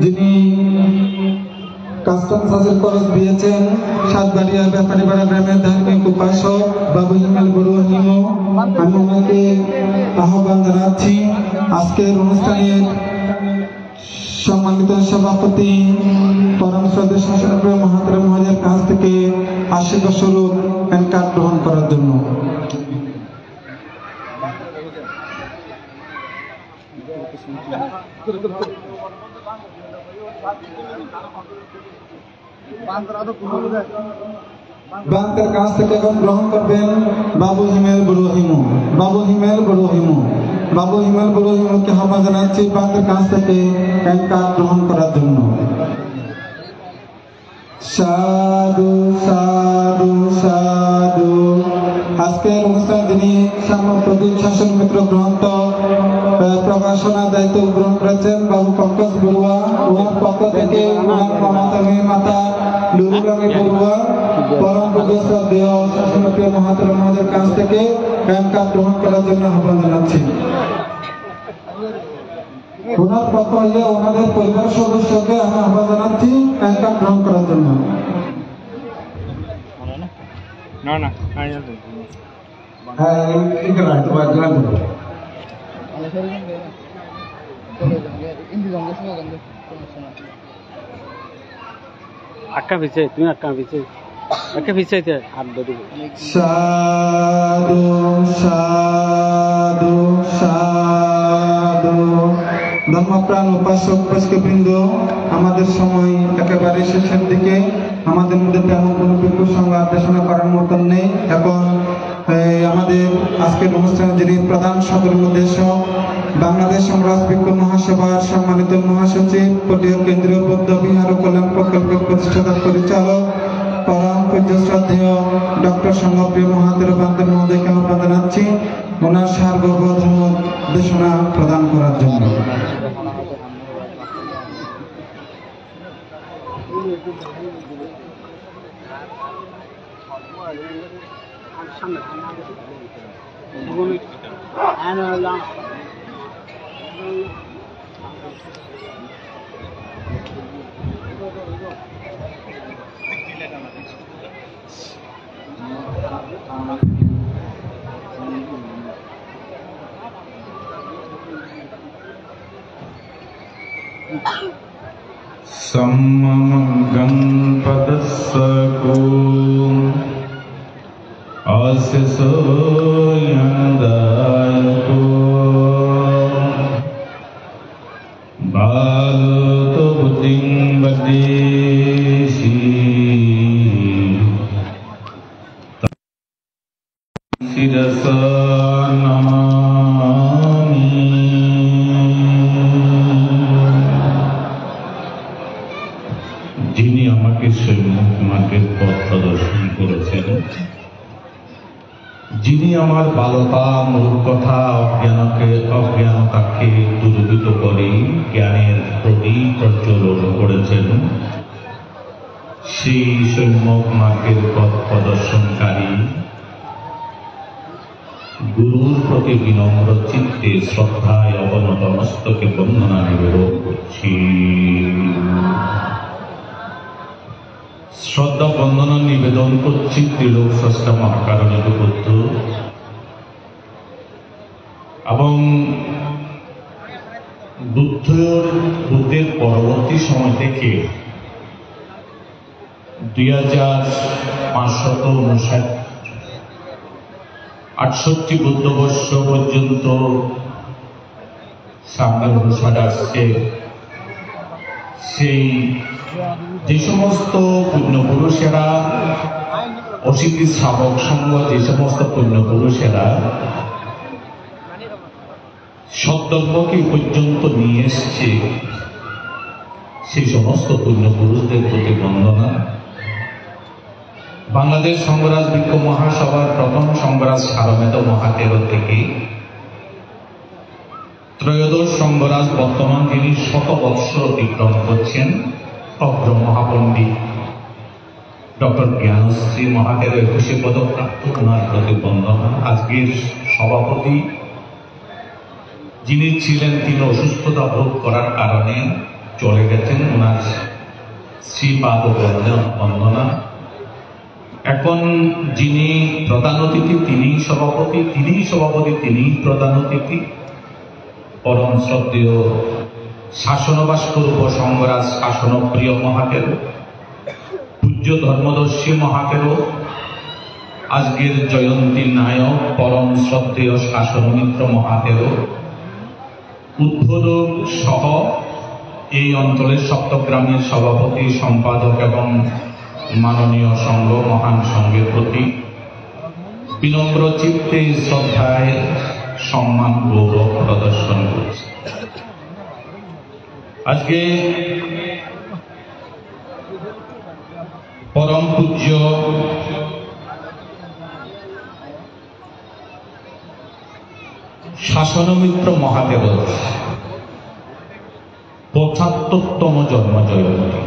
[SPEAKER 1] যিনি কাস্টম চার্জের খরচ দিয়েছেন সাতবাড়িয়া ব্যাপারীপাড়া গ্রামের ধার্মিক উপাসক বাবু হিমেল বড়ুয়া হিমু, আমি ওনাকে আহ্বান জানাচ্ছি আজকের অনুষ্ঠানের সম্মানিত সভাপতি পরম শ্রদ্ধেয় শাসনপ্রিয় মহাতের মহোদয়ের কাছ থেকে আশীর্বাদ স্বরূপ অ্যাঙ্কার গ্রহণ করার জন্য। বান্তের কাছ থেকে এখন গ্রহণ করবেন বাবু হিমেল বড়ুয়া হিমু। বাবু হিমেল বড়ুয়া হিমু, বাবু হিমেল বড়ুয়া হিমুকে আহ্বান জানাচ্ছি বান্তের কাছ থেকে অ্যাঙ্কার গ্রহণ করার জন্য। সাধু সাধু সাধু। আজকের অনুষ্ঠানে যিনি সাম্যপ্রতীক শাসন মিত্র গ্রন্থ প্রকাশনার দায়িত্ব গ্রহণ করেছেন বাবু পঙ্কজ বড়ুয়া, ওনার পক্ষ থেকে ওনার মাতা লুরুরানী বড়ুয়া পরম পূজ্য শ্রদ্ধেয় শাসনপ্রিয় মহাতের মহোদয়ের কাছ থেকে অ্যাঙ্কার গ্রহণ করার জন্য আহ্বান জানাচ্ছি। ওনার পক্ষ হয়ে ওনাদের পরিবার সদস্যকে আমি আহ্বান জানাচ্ছি অ্যাঙ্কার গ্রহণ করার জন্য।
[SPEAKER 2] না না
[SPEAKER 3] হ্যাঁ এখানে আসতে পারে জানান দেবো
[SPEAKER 2] আক্কা পিছে তুমি আক্কা পিছাইতে হাত ধরে
[SPEAKER 1] সাধু সাধু সাধু ধর্মপ্রাণ উপাসক উপাসকবৃন্দ, আমাদের সময় একেবারে শেষের দিকে। আমাদের মধ্যে তেমন কোনো বিপুল সঙ্গে আলোচনা করার মতন নেই। এখন আমাদের আজকের অনুষ্ঠানে যিনি প্রধান সকলের উদ্দেশ্যক, বাংলাদেশ সংগ্রাম বিক্ষোভ মহাসভার সম্মানিত মহাসচিব, পটিয়া কেন্দ্রীয় বৌদ্ধ বিহার ও কল্যাণ প্রকল্পের প্রতিষ্ঠাতা পরিচালক পরম পূজ্য শ্রদ্ধেয় ডক্টর সংঘপ্রিয় মহাতের বান্দের মহোদয়কে আহ্বান জানাচ্ছি ওনার সার্বভৌম দেশনা প্রদান করার জন্য।
[SPEAKER 5] सम्मगं पदस्सको आशिषो यन्दायको बालतो बुद्धिं वदेशि शिरसा যিনি আমাকে সৈন্যক মার্গের পথ প্রদর্শন করেছেন, যিনি আমার বালতা মূর্খতা অজ্ঞানতাকে দূরীভূত করে জ্ঞানের প্রদীপ প্রজ্বলন করেছেন, সেই সৈন্যক মার্গের পথ প্রদর্শনকারী গুরুর প্রতি বিনম্র চিত্তে শ্রদ্ধায় অবনত মস্তকে বন্দনা নিবেদন করছি। শ্রদ্ধা বন্দনা নিবেদন করছি ত্রিলোক স্রষ্টা মহাকারণিক বুদ্ধ এবং বুদ্ধের পরবর্তী সময় থেকে 2568 বুদ্ধবর্ষ পর্যন্ত সামনে অনুসার আসছে। সেই যে সমস্ত পুণ্যপুরুষেরা অসিদ্ধি শ্রাবক সংঘ, যে সমস্ত পুণ্যপুরুষেরা সদ্যর্মকে পর্যন্ত নিয়ে এসছে, সেই সমস্ত পুণ্যপুরুষদের প্রতি বন্দনা। বাংলাদেশ সংঘরাজ বিক্ষোভ মহাসভার প্রথম সংঘরাজ সারমেদ মহাতের থেকে ত্রয়োদশ সংঘরাজ বর্তমান যিনি 100 বৎসর অতিক্রম করছেন, অগ্র মহাপণ্ডিত ডক্টর জ্ঞানশ্রী মহাতের 21 পদপ্রাপ্ত ওনার প্রতি বন্দনা। আজকের সভাপতি যিনি ছিলেন, তিনি অসুস্থতা ভোগ করার কারণে চলে গেছেন, ওনার শ্রীপাদ বন্দনা। এখন যিনি প্রধান অতিথি, তিনিই সভাপতি, তিনিই প্রধান অতিথি, পরম শ্রদ্ধেয় শাসনবাস্করূপ সংঘরাজ শাসনপ্রিয় মহাতের, পূজ্য ধর্মদর্শী মহাতের, আজকের জয়ন্তী নায়ক পরম শ্রদ্ধেয় শাসনমিত্র মহাতের, উদ্বোধক সহ এই অঞ্চলের সপ্তগ্রামের সভাপতি, সম্পাদক এবং মাননীয় সংঘ মহান সংঘের প্রতি বিনম্র চিত্তে শ্রদ্ধায় সম্মান গৌরব প্রদর্শন করছে। আজকে পরম পূজ্য শাসনমিত্র মহাদেব 75তম জন্ম জয়ন্তী।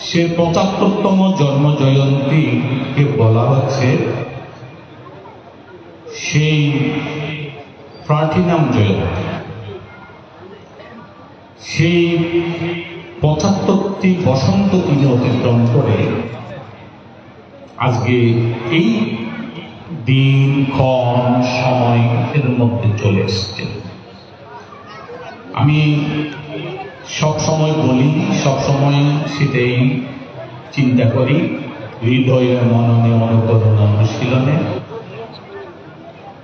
[SPEAKER 5] সে 75তম জন্ম জয়ন্তীকে বলা হচ্ছে সেই প্লাটিনাম জয়ন্তী। সেই 75টি বসন্ত তিনি অতিক্রম করে আজকে এই দিন ক্ষণ সময় এর মধ্যে চলে এসছে। আমি সব সময় বলি, সব সময় সেটাই চিন্তা করি, হৃদয়ে মননে অনুকরণ অনুশীলনে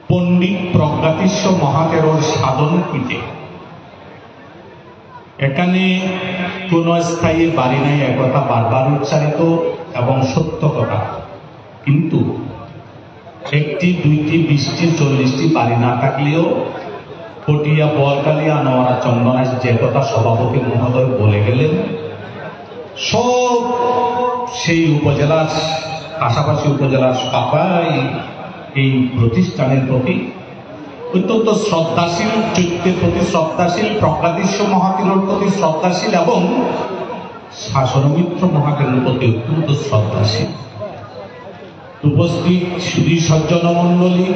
[SPEAKER 5] পণ্ডিত প্রজ্ঞাতীশ মহাতেরোর সাধন পীঠে এখানে কোন স্থায়ী বাড়ি নাই, একথা বারবার উচ্চারিত এবং সত্য কথা। কিন্তু 1টি 2টি 20টি 40টি বাড়ি না থাকলেও পটিয়া, বোয়ালখালী, আনোয়ারা, চন্দনায় যে কথা সভাপতি মহোদয় বলে গেলেন, সব সেই উপজেলার পাশাপাশি উপজেলার সবাই এই প্রতিষ্ঠানের প্রতি অত্যন্ত শ্রদ্ধাশীল, চৈত্যের প্রতি শ্রদ্ধাশীল, প্রজ্ঞাতীশ মহাতেরোর প্রতি শ্রদ্ধাশীল এবং শাসনমিত্র মহাতেরোর প্রতি অত্যন্ত শ্রদ্ধাশীল। উপস্থিত সুধী সজ্জন মণ্ডলী,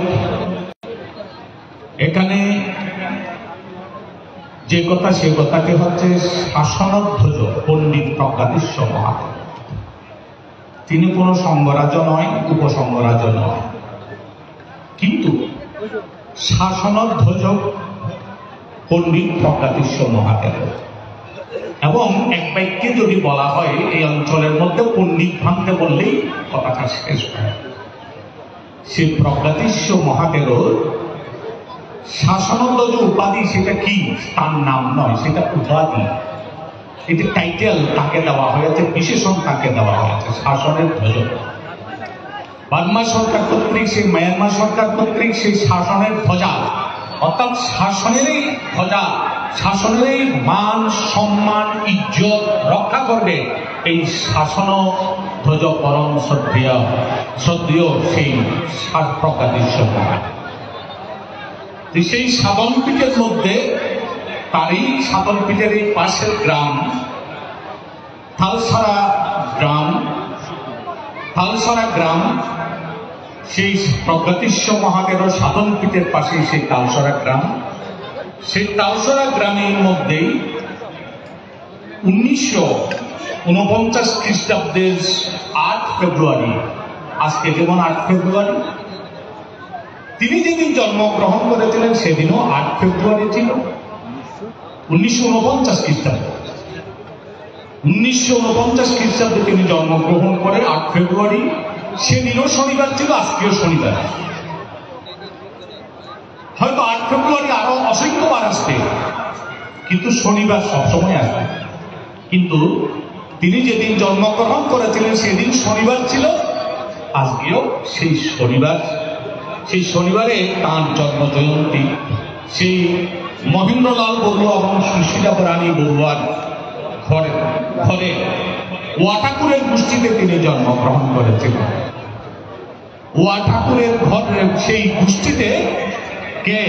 [SPEAKER 5] এখানে যে কথা সে কথাটি হচ্ছে শাসনধ্বজ পণ্ডিত প্রজ্ঞাতীশ মহাতেরো। তিনি কোনো সংঘরাজ্য নয়, উপসংঘরাজ্য নয়, কিন্তু শাসনধ্বজ পণ্ডিত প্রজ্ঞাতীশ মহাতেরো। এবং এক বাক্যে যদি বলা হয়, এই অঞ্চলের মধ্যে পণ্ডিত ভাঙতে বললেই কথাটা শেষ হয়। সে প্রজ্ঞাতীশ মহাতেরোর শাসনধ্বজ উপাধি, সেটা কি? তার নাম নয়, সেটা উপাধি। এটি টাইটেল তাকে দেওয়া হয়েছে, বিশেষণ তাকে দেওয়া হয়েছে, শাসনের ধ্বজ। বার্মা সরকার কর্তৃক, সেই মায়ানমার সরকার কর্তৃক সেই শাসনের ধ্বজা, অর্থাৎ শাসনেরই ধ্বজা, শাসনেরই মান সম্মান ইজ্জত রক্ষা করবে এই শাসন ধ্বজ পরম শ্রদ্ধেয় সেই প্রজ্ঞাতীশ মহাতেরো। সেই সাধনপীঠের মধ্যে, তারই সাধনপীঠের এই পাশের গ্রাম তালসারা গ্রাম, সেই প্রজ্ঞাতীশ মহাতেরো সাধনপীঠের পাশে সেই তালসারা গ্রাম। সেই তালসারা গ্রামের মধ্যেই 1949 খ্রিস্টাব্দের 8 ফেব্রুয়ারি, আজকে যেমন 8 ফেব্রুয়ারি, তিনি যেদিন জন্মগ্রহণ করেছিলেন সেদিনও 8 ফেব্রুয়ারি ছিল। 1949 খ্রিস্টাব্দে 1949 খ্রিস্টাব্দে তিনি জন্মগ্রহণ করে 8 ফেব্রুয়ারি, সেদিনও শনিবার ছিল, আজকেও শনিবার। হয়তো 8 ফেব্রুয়ারি আরো অসংখ্যবার আসবে, কিন্তু শনিবার সবসময় আসবে। কিন্তু তিনি যেদিন জন্মগ্রহণ করেছিলেন সেদিন শনিবার ছিল, আজকেও সেই শনিবার। সেই শনিবারে তাঁর জন্ম জয়ন্তী। সেই মহেন্দ্রলাল বড়ুয়া এবং সুশীলা রানী বড়ুয়ার ঘরে ওয়া ঠাকুরের গোষ্ঠীতে তিনি জন্মগ্রহণ করেছিলেন। ওয়া ঠাকুরের ঘরের সেই গোষ্ঠীতে কে?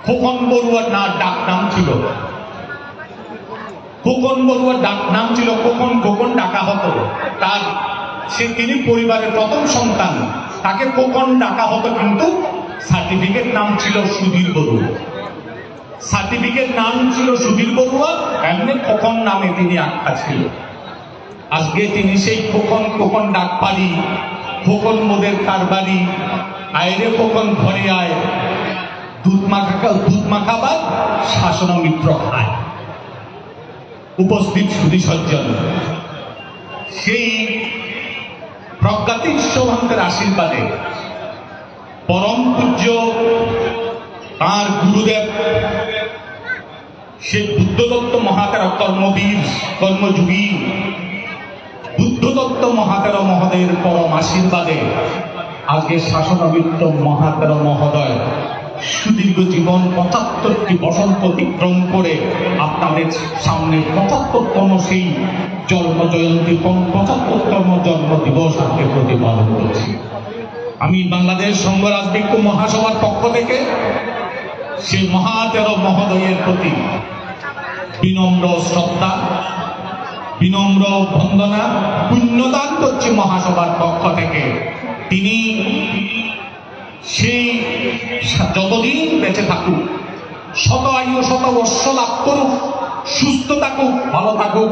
[SPEAKER 5] খোকন বড়ুয়ার ডাক নাম ছিল। খোকন বড়ুয়ার ডাক নাম ছিল খোকন, খোকন ডাকা হতো তার। তিনি পরিবারের প্রথম সন্তান, তাকে খোকন ডাকা হতো, কিন্তু সার্টিফিকেট নাম ছিল সুধীর বড়ুয়া। সার্টিফিকেট নাম ছিল সুধীর বড়ুয়া, এমনি খোকন নামে তিনি আখ্যা ছিল। আজকে তিনি সেই খোকন ডাক পারি, খোকন মোদের কারবারি, আয়রে খোকন ঘরে আয়, দুধ মাখাবার শাসন মিত্র খায়। উপস্থিত সুধী সজ্জন, সেই প্রজ্ঞাতীশ মহাতের আশীর্বাদে পরম পূজ্য তাঁর গুরুদেব সেই বুদ্ধদত্ত মহাতেরো কর্মবীর, কর্মযোগী বুদ্ধদত্ত মহাতেরো মহোদয়ের পরম আশীর্বাদে আজকে শাসনমিত্র মহাতেরো মহোদয় সুদীর্ঘ জীবন 75টি বসন্ত অতিক্রম করে আপনাদের সামনে 75তম সেই জন্ম জয়ন্তী, 75তম জন্ম দিবস আজকে প্রতিপালন করছি। আমি বাংলাদেশ সংঘ রাজবিজ্ঞ মহাসভার পক্ষ থেকে সেই মহাতেরো মহোদয়ের প্রতি বিনম্র শ্রদ্ধা, বিনম্র বন্দনা, পুণ্যদান করছি মহাসভার পক্ষ থেকে। তিনি সেই যতদিন বেঁচে থাকুক, শত আয়ু শত বর্ষ লাভ করুক, সুস্থ থাকুক, ভালো থাকুক,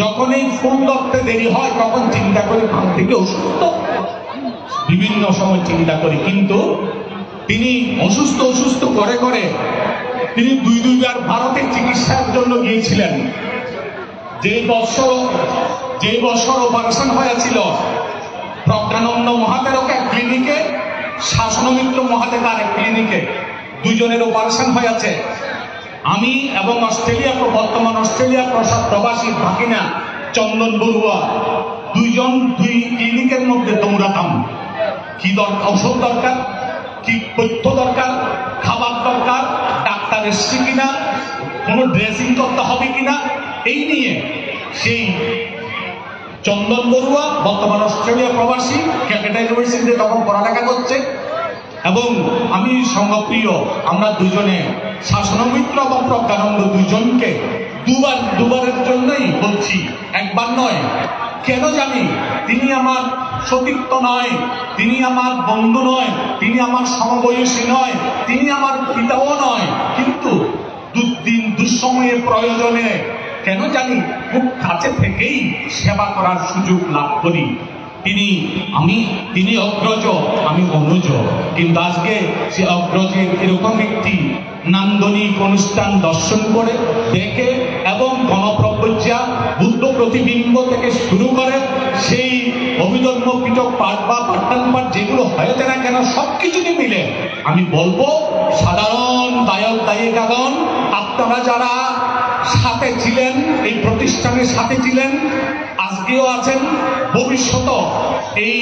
[SPEAKER 5] যখন এই ফুল ধরতে দেরি হয় তখন চিন্তা করি ভান থেকে অসুস্থ, বিভিন্ন সময় চিন্তা করি। কিন্তু তিনি অসুস্থ করে করে তিনি দুইবার ভারতে চিকিৎসার জন্য গিয়েছিলেন। যে বছর অপারেশন হয়েছিল প্রজ্ঞানন্দ মহাতেরক এক ক্লিনিকে, শাসনমিত্র মহাতেক আর এক ক্লিনিকে, দুজনের অপারেশন হয়েছে। আমি এবং বর্তমান অস্ট্রেলিয়া প্রবাসী ভাগিনা চন্দন বড়ুয়া দুই ক্লিনিকের মধ্যে দৌড়াতাম। কি দরকার, ঔষধ দরকার, কি তথ্য দরকার, খাবার দরকার, ডাক্তার এসছে কিনা, কোনো ড্রেসিং করতে হবে কিনা, এই নিয়ে সেই চন্দন বড়ুয়া বর্তমান অস্ট্রেলিয়া প্রবাসী, ক্যালকাটা ইউনিভার্সিটিতে তখন পড়ালেখা করছে, এবং আমি সঙ্গপ্রিয়, আমরা দুজনে শাসনমিত্র এবং প্রজ্ঞানন্দ দুজনকে দুবারের জন্যই বলছি, একবার নয়। কেন জানি তিনি আমার সতীর্থ নয়, তিনি আমার বন্ধু নয়, তিনি আমার সমবয়সী নয়, তিনি আমার পিতাও নয়, কিন্তু দুঃসময়ে প্রয়োজনে কেন জানি খুব কাছে থেকেই সেবা করার সুযোগ লাভ করি। তিনি অগ্রজ, আমি অনুজ, কিন্তু আজকে সে অগ্রজের এরকম একটি নান্দনিক অনুষ্ঠান দর্শন করে দেখে এবং গণপ্রজ্ঞা বুদ্ধ প্রতিবিম্ব থেকে শুরু করে সেই অভিধর্ম পিটক পাঠ বা পাঠান পাঠ যেগুলো হয়েছে না কেন সবকিছুকে মিলে আমি বলবো, সাধারণ দায়ক দায়িকাগণ, আপনারা যারা সাথে ছিলেন, এই প্রতিষ্ঠানের সাথে ছিলেন, আজকেও আছেন, ভবিষ্যত এই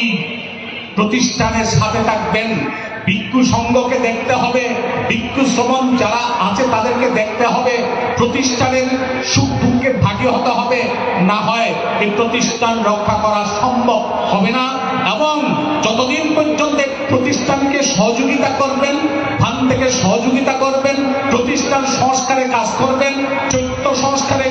[SPEAKER 5] প্রতিষ্ঠানের সাথে থাকবেন। ভিক্ষু সংঘকে দেখতে হবে, ভিক্ষু শ্রমণ যারা আছে তাদেরকে দেখতে হবে, প্রতিষ্ঠানের সুখ দুঃখের ভাগী হতে হবে, না হয় এই প্রতিষ্ঠান রক্ষা করা সম্ভব হবে না। এবং যতদিন পর্যন্ত প্রতিষ্ঠানকে সহযোগিতা করবেন, ধান থেকে সহযোগিতা করবেন, প্রতিষ্ঠান সংস্কারে কাজ করবেন, চৈত্য সংস্কারে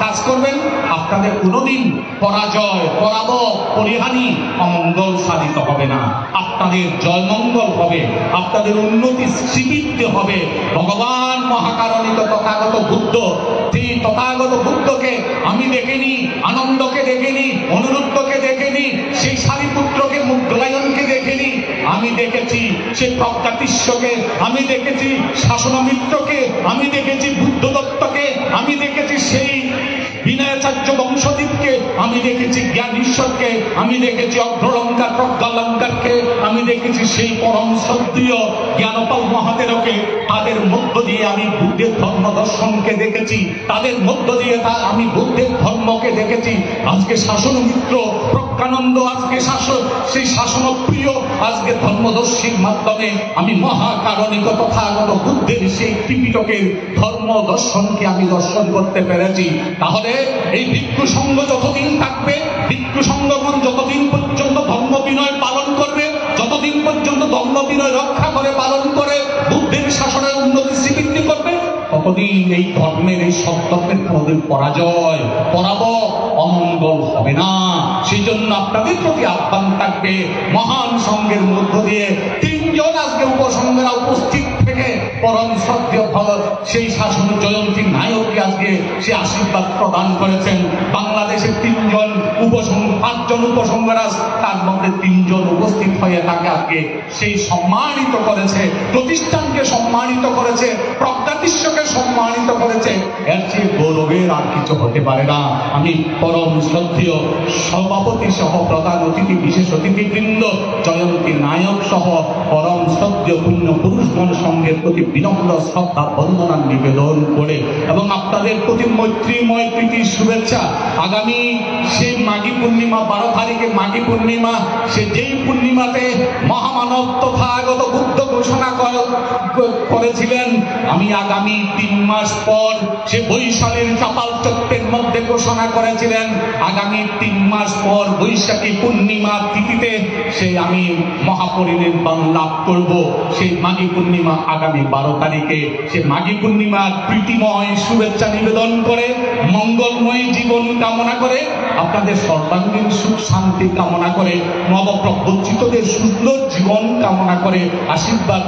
[SPEAKER 5] কাজ করবেন, আপনাদের কোনোদিন পরাজয়, পরাভব, পরিহানি, অমঙ্গল সাধিত হবে না। আপনাদের জয়মঙ্গল হবে, আপনাদের উন্নতি শ্রীবৃদ্ধি হবে। ভগবান মহাকারণিক তথাগত বুদ্ধ, সেই তথাগত বুদ্ধকে আমি দেখিনি, আনন্দকে দেখিনি, অনুরুদ্ধকে দেখিনি, সেই সারিপুত্রকে মুগ্ধলায়নকে দেখিনি, আমি দেখেছি সেই প্রজ্ঞাতিষ্যকে, আমি দেখেছি শাসনমিত্রকে, আমি দেখেছি বুদ্ধদত্তকে, আমি দেখেছি সেই বিনয়াচার্য বংশদীপকে, আমি দেখেছি জ্ঞান ঈশ্বরকে, আমি দেখেছি অগ্রলঙ্কার প্রজ্ঞালঙ্কারকে, আমি দেখেছি সেই পরম শ্রদ্ধেয় জ্ঞানপাল মহাতেরকে। তাদের মধ্য দিয়ে আমি বুদ্ধের ধর্ম দর্শনকে দেখেছি, তাদের মধ্য দিয়ে আমি বুদ্ধের ধর্মকে দেখেছি। আজকে শাসনমিত্র প্রজ্ঞানন্দ, আজকে সেই শাসনপ্রিয়, আজকে ধর্মদর্শীর মাধ্যমে আমি মহাকারণিক তথাগত বুদ্ধের সেই ত্রিপিটকের ধর্ম দর্শনকে আমি দর্শন করতে পেরেছি। তাহলে এই ভিক্ষু সংঘ যতদিন থাকবে, ভিক্ষু সংঘগণ যতদিন পর্যন্ত ধর্ম বিনয় পালন করবে, যতদিন পর্যন্ত ধর্ম বিনয় রক্ষা করে পালন করে বুদ্ধের শাসনের উন্নতি শ্রীবৃদ্ধি করবে, ততদিন এই ধর্মের, এই সত্যের কোনদিন পরাজয়, পরাভব, অমঙ্গল হবে না। সেই জন্য আপনাদের প্রতি আহ্বান থাকবে, মহান সংঘের মধ্য দিয়ে তিনজন আজকে উপসংঘরা উপস্থিত থেকে পরম শ্রদ্ধেয় সেই শাসন জয়ন্তী নায়ককে আজকে সে আশীর্বাদ প্রদান করেছেন। বাংলাদেশের পাঁচজন উপসংঘরাজ, তার মধ্যে তিনজন উপস্থিত হয়ে তাকে আজকে সেই সম্মানিত করেছে, প্রতিষ্ঠানকে সম্মানিত করেছে, প্রজ্ঞাতিষ্যকে সম্মানিত করেছে। এর চেয়ে গৌরবের আর কিছু হতে পারে না। আমি পরম শ্রদ্ধেয় সভাপতি সহ প্রধান অতিথি, বিশেষ অতিথিবৃন্দ, জয়ন্তী নায়ক সহ পরম শ্রদ্ধেয় পুণ্য পুরুষগণ সংঘের প্রতি বিনম্র শ্রদ্ধা বন্দনা নিবেদন করে এবং আপনাদের প্রতি মৈত্রীময় প্রীতির শুভেচ্ছা। আগামী সেই মাঘী পূর্ণিমা, 12 তারিখে মাঘী পূর্ণিমা, সে যেই পূর্ণিমাতে মহামানব তথাগত বুদ্ধ ঘোষণা করেছিলেন, আমি আগামী 3 মাস পর সে বৈশাখের চাপাল চক্রের মধ্যে ঘোষণা করেছিলেন, আগামী 3 মাস পর বৈশাখী পূর্ণিমা তিথিতে সে আমি মহাপরিনির্বাণ লাভ করব। সেই মাঘী পূর্ণিমা আগামী 12 তারিখে, সে মাঘী পূর্ণিমার প্রীতিময় শুভেচ্ছা নিবেদন করে, মঙ্গলময় জীবন কামনা করে, আপনাদের সর্বাঙ্গীন সুখ শান্তি কামনা করে, নবপ্রবর্তিতদের সুন্দর জীবন কামনা করে আশীর্বাদ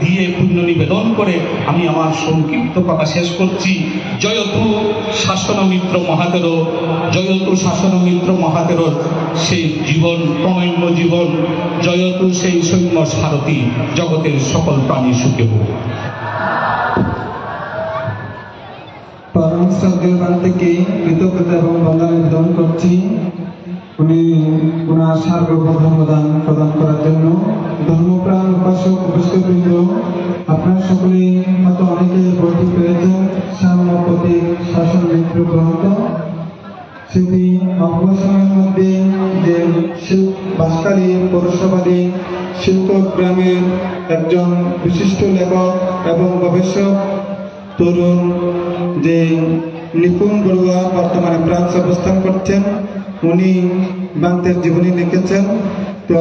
[SPEAKER 5] দিয়ে পুণ্য নিবেদন করে আমি আমার সংক্ষিপ্ত কথা শেষ করছি। জয়তু শাসনমিত্র মহাতের, জয়তু শাসনমিত্র মহাতের সেই জীবন, প্রণম্য জীবন, জয়তু সেই সৈন্য সারথী, জগতের সকল প্রাণী সুখে হোক।
[SPEAKER 1] পরম শ্রদ্ধেয় বান থেকে কৃতজ্ঞতা এবং বন্দনা নিবেদন করছি উনি ওনার সার্বভৌম প্রদান করার জন্য। ধর্মপ্রাণ উপাসক উপস্থিতবৃন্দ, আপনারা সকলে হয়তো অনেকে বইটি পেয়েছেন, সাম্য প্রতীক শাসন মিত্র গ্রন্থ। সেটি অল্প সময়ের মধ্যে যে বাঁশখালী পৌরসভারই শিল্প গ্রামের একজন বিশিষ্ট লেখক এবং গবেষক তরুণ যে নিপুণ বড়ুয়া বর্তমানে ফ্রান্স অবস্থান করছেন, উনি বান্তের জীবনী লিখেছেন। তো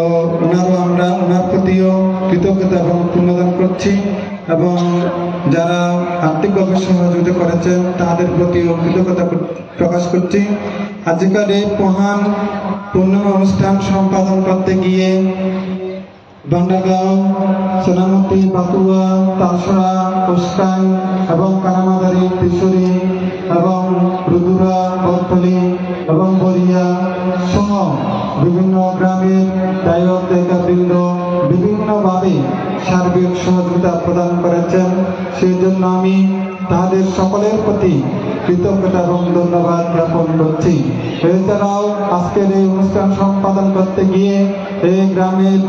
[SPEAKER 1] আমরা ওনার প্রতিও কৃতজ্ঞতা এবং পুণ্যদান করছি এবং যারা আর্থিকভাবে সহযোগিতা করেছেন তাদের প্রতিও কৃতজ্ঞতা প্রকাশ করছি। আজকের এই মহান পূর্ণিমা অনুষ্ঠান সম্পাদন করতে গিয়ে ভান্ডারগাঁও, সোনামতি, পাতুয়া, তালসরা, কোস্টান এবং কানামাদারি, ত্রিশুরি এবং রুদুরা, বরতলি এবং বরিয়া সহ বিভিন্ন গ্রামের দায়ক দায়িকাবৃন্দ বিভিন্নভাবে সার্বিক সহযোগিতা প্রদান করেছেন। সেই জন্য আমি তাদের সকলের প্রতি কৃতজ্ঞতা এবং ধন্যবাদ জ্ঞাপন করছি। এছাড়াও আজকের এই অনুষ্ঠান সম্পাদন করতে গিয়ে এই গ্রামের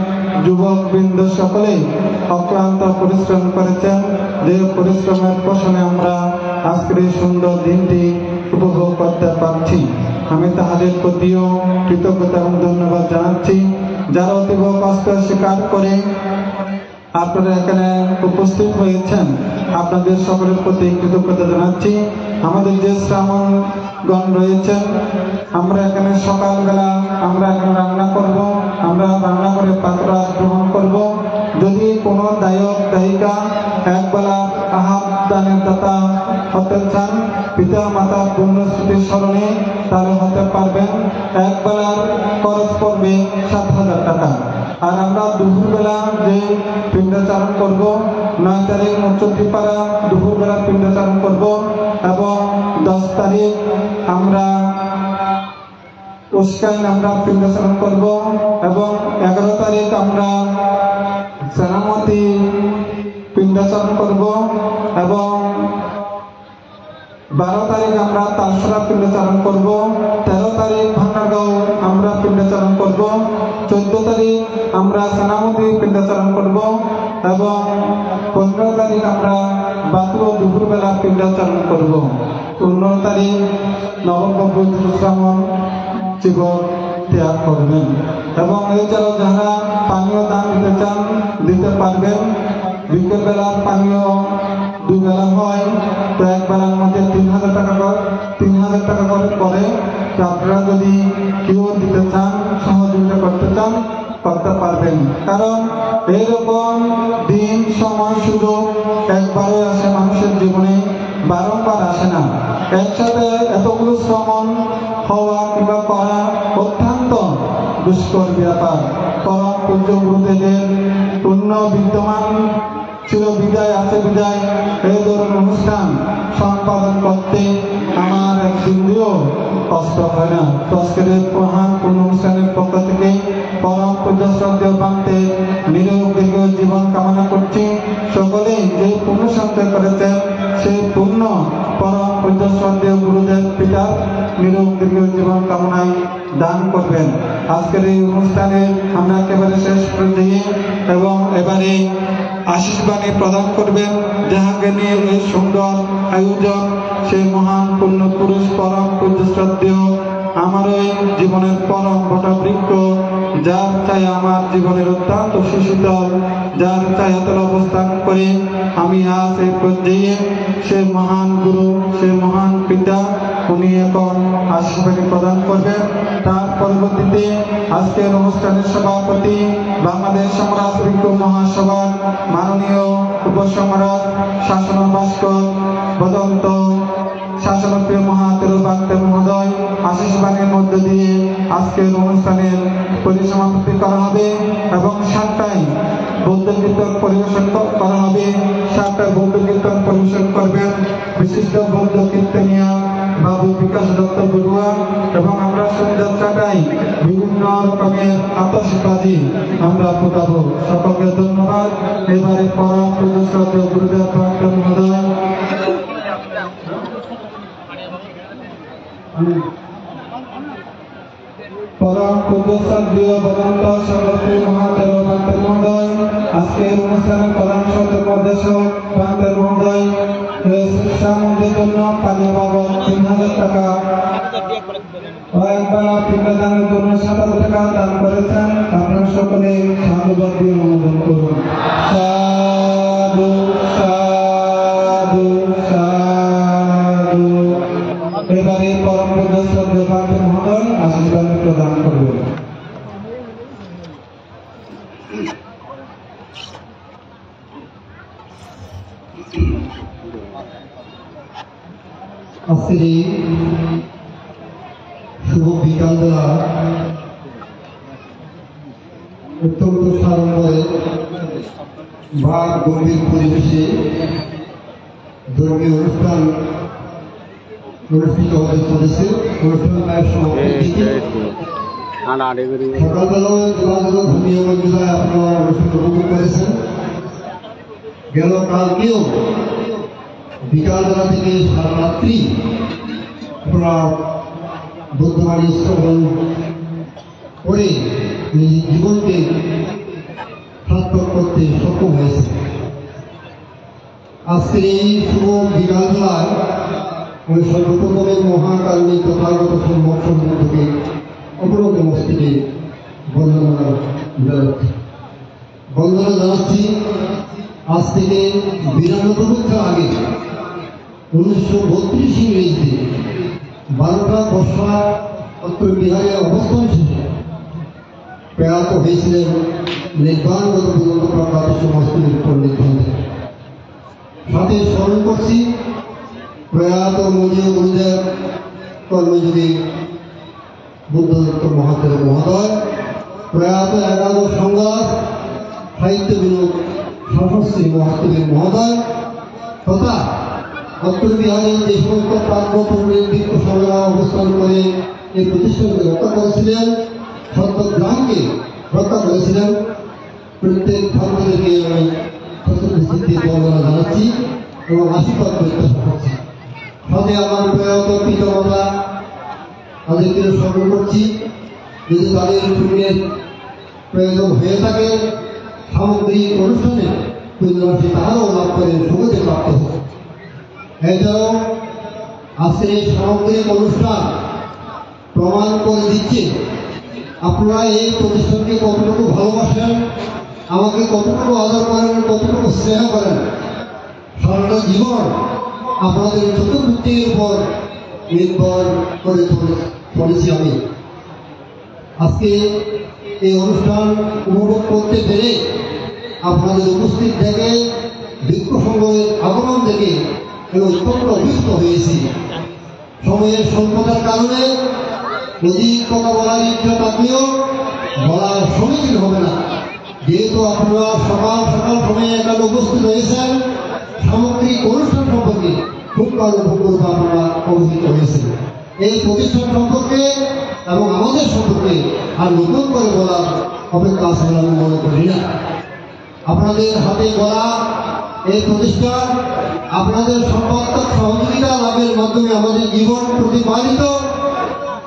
[SPEAKER 1] যুবক বৃন্দ সকলে অক্লান্ত পরিশ্রম করেছেন, যে পরিশ্রমের ফসলে আমরা আজকের এই সুন্দর দিনটি উপভোগ করতে পারছি। আমি তাদের প্রতিও কৃতজ্ঞতা এবং ধন্যবাদ জানাচ্ছি। যারা অতীব কষ্ট স্বীকার করে আপনারা এখানে উপস্থিত হয়েছেন, আপনাদের সকলের প্রতি কৃতজ্ঞতা জানাচ্ছি। আমাদের যে শ্রাবণগণ রয়েছেন, আমরা এখানে সকালবেলা আমরা এখানে রান্না করব, আমরা রান্না করে পাত্রা গ্রহণ করব। যদি কোনো দায়ক দায়িকা একবেলা আহার দানের দাতা হতে চান, পিতা মাতার পুণ্যস্মৃতির স্মরণে, তাহলে হতে পারবেন। একবেলার খরচ পড়বে 7,000 টাকা। আর আমরা দুপুরবেলা যে পিণ্ডাচারণ করব, 9 তারিখ মুচুদ্দিপাড়া দুপুরবেলা পিণ্ডাচারণ করব এবং 10 তারিখ আমরা উস্কাইন আমরা পিণ্ডাচারণ করব এবং 11 তারিখ আমরা সেনামতি পিণ্ডাচারণ করব এবং 12 তারিখ আমরা তালসরা পিণ্ডাচারণ করব, 13 তারিখ ভান্ডারগাঁও আমরা পিণ্ডাচারণ করব, 14 তারিখ আমরা সেনামতি পিণ্ডাচারণ করব এবং 15 তারিখ আমরা বাতুয়া দুপুরবেলা পিণ্ডাচারণ করব। 15 তারিখ নবম শ্রাবণ জীবন ত্যাগ করবেন। এবং এছাড়াও যারা পানীয় দান দিতে চান দিতে পারবেন। বিকেলবেলার পানীয় 2 বেলা হয়, তো এক বেলার মধ্যে 3,000 টাকা করে পড়ে। তো আপনারা যদি কেউ দিতে চান, সহযোগিতা করতে চান, করতে পারবেন। কারণ এইরকম দিন, সময়, সুযোগ একবারে আসে মানুষের জীবনে, বারংবার আসে না। একসাথে এতগুলো শ্রমণ হওয়া কিংবা করা অত্যন্ত দুষ্কর ব্যাপার। পরম পূজ্য গুরুদেবের পুণ্য বিদ্যমান ছিল বিদায়, আছে বিদায়, এই ধরনের অনুষ্ঠান সম্পাদন করতে আমার একদিনও কষ্ট হয় না। আজকের মহান পূর্ণ অনুষ্ঠানের পক্ষ থেকে পরম পূজ্য শ্রদ্ধেয় পান্তের নিরোগ দীর্ঘ জীবন কামনা করছি। সকলেই যে পুণ্য সঞ্চয় করেছেন সেই পুণ্য পরম পূজ্য শ্রদ্ধেয় গুরুদেব পিতার নিরোগ দীর্ঘ জীবন কামনায় দান করবেন। আজকের এই অনুষ্ঠানে আমরা একেবারে শেষ পর্যায়ে এবং এবারে আশীষ বাণী প্রদান করবেন, যাহাকে নিয়ে এই সুন্দর আয়োজন সেই মহান পূর্ণ পুরুষ পরম পূজ্য শ্রদ্ধেয় আমার ওই জীবনের পরম বটবৃক্ষ, যার ছায়া আমার জীবনের অত্যন্ত সুশীতল, যার ছায়াতলে অবস্থান করে আমি আজ এই পর্যায়ে সেই মহান গুরু, সেই মহান পিতা, উনি এখন আশীষ বাণী প্রদান করবেন। তার পরবর্তীতে আজকের অনুষ্ঠানের সভাপতি, বাংলাদেশ সমাজ বৃক্ষ মহাসভার মাননীয় উপসম্রাট শাসন ভাস্কর বদন্ত শাসনপ্রিয় মহাতের বাক্তের মহোদয় আশীষ বাণীর মধ্য দিয়ে আজকের অনুষ্ঠানের পরিসমাপ্তি করা হবে এবং 7টায় বৌদ্ধ কীর্তন পরিবেশন করা হবে। 7টায় বৌদ্ধ কীর্তন পরিবেশন করবেন বিশিষ্ট বৌদ্ধ কীর্তনিয়া বাবু বিকাশ দত্ত বড়ুয়া এবং আমরা সন্ধ্যা 4টায় বিভিন্ন রকমের আতশবাজি আমরা ফোটাবো। সকলকে ধন্যবাদ। এবারে পরম পূজ্য গুরুদেব প্রাক্তন মহোদয় পরম পূজ্য বদন্ত সর্বশ্রী মহাদেব প্রাক্তন মহোদয় আজকের অনুষ্ঠানের প্রধান সদস্য প্রাক্তন মহোদয় শিক্ষামন্ত্রীর জন্য পানীয় বাবদ 3000 টাকা ও একবেলা পিণ্ডদানের জন্য 7000 টাকা দান করেছেন। আপনারা সকলে সাধুবাদ দিয়ে অনুমোদন করুন। সাধু সাধু সাধু। এবারে পরম পূজ্য প্রাক্তন মহোদয় আশীর্বাদ প্রদান করবেন।
[SPEAKER 3] আজকের এই শুভ বিকালবেলা অত্যন্ত সাড়ম্বরে বা গম্ভীর পরিবেশে ধর্মীয় অনুষ্ঠান অনুষ্ঠিত হতে চলেছে। অনুষ্ঠান প্রায় সমাপ্তির দিকে। সকালবেলায় যোগাযোগ ধর্মীয় মন্দিরায় আপনারা অনুষ্ঠান উপভোগ করেছেন। গেল কালকেও বিকালবেলা থেকে সারা রাত্রি আপনারা বুদ্ধবাড়ি শ্রবণ করে নিজের জীবনকে সার্থক করতে সক্ষম হয়েছে। আজকের এই শুভ বিকালবেলায় আমি সর্বপ্রথমে মহাকারণী তথাগত সম্মুখ থেকে অপরত মস্তিকে বন্দনা জানাচ্ছি। আজ থেকে 92 বছর আগে 1932 ইংরেজিতে 12টা বর্ষা উত্তর বিহারে অবস্থান শেষে প্রয়াত হয়েছিলেন নির্বাণগত পর্যন্ত প্রাপ্ত সমস্ত পণ্ডিত বন্ধু। সাথে স্মরণ করছি প্রয়াত মনীয় গুরুদেব কর্মযোগী বুদ্ধদত্ত মহাদেব মহোদয়, প্রয়াত একাদশ সংঘাস সাহিত্য বিনোদ সর্বশ্রী মহাদেব মহোদয় তথা উত্তর বিহারে যে সমস্ত প্রাজ্ঞ পণ্ডিত বৃক্ষ সংগ্রাম অবস্থান করে এই প্রতিষ্ঠানকে রক্ষা করেছিলেন, সত্যগ্রামকে রক্ষা করেছিলেন, প্রত্যেক ধর্মদেরকে আমি সত্যি বন্দনা জানাচ্ছি এবং আশীর্বাদ প্রত্যাশা করছি। সাথে আমার প্রয়াত পিতামাতা তাদেরকে স্মরণ করছি। যদি তাদের পুণ্যের প্রয়োজন হয়ে থাকে সামগ্রিক অনুষ্ঠানে পুণ্যরাশি তাহারাও লাভ করে সুগতি প্রাপ্ত হবে। এছাড়াও আজকের এই সামগ্রিক অনুষ্ঠান প্রমাণ করে দিচ্ছে আপনারা এই প্রতিষ্ঠানকে কতটুকু ভালোবাসেন, আমাকে কতটুকু আদর করেন, কতটুকু স্নেহ করেন। সারাটা জীবন আপনাদের চতুর্ভুক্তির উপর নির্ভর করে চলেছি আমি। আজকে এই অনুষ্ঠান উপভোগ করতে পেরে আপনাদের উপস্থিত থেকে বৃক্ষ সংঘের আগমন থেকে আমি অত্যন্ত অভিষ্ট হয়েছি। সময়ের স্বল্পতার কারণে অধিক কথা বলার ইচ্ছা থাকলেও বলার সমীচীন হবে না। যেহেতু আপনারা সকাল সকাল সময়ে এখানে উপস্থিত হয়েছেন, সামগ্রিক অনুষ্ঠান সম্পর্কে খুব ভালোভাবে আপনারা অবহিত হয়েছেন। এই প্রতিষ্ঠান সম্পর্কে এবং আমাদের সম্পর্কে আর নতুন করে বলার অপেক্ষা আছে বলে আমি মনে করি না। আপনাদের হাতে গড়া এই প্রতিষ্ঠান আপনাদের সর্বাত্মক সহযোগিতা লাভের মাধ্যমে আমাদের জীবন প্রতিপালিত।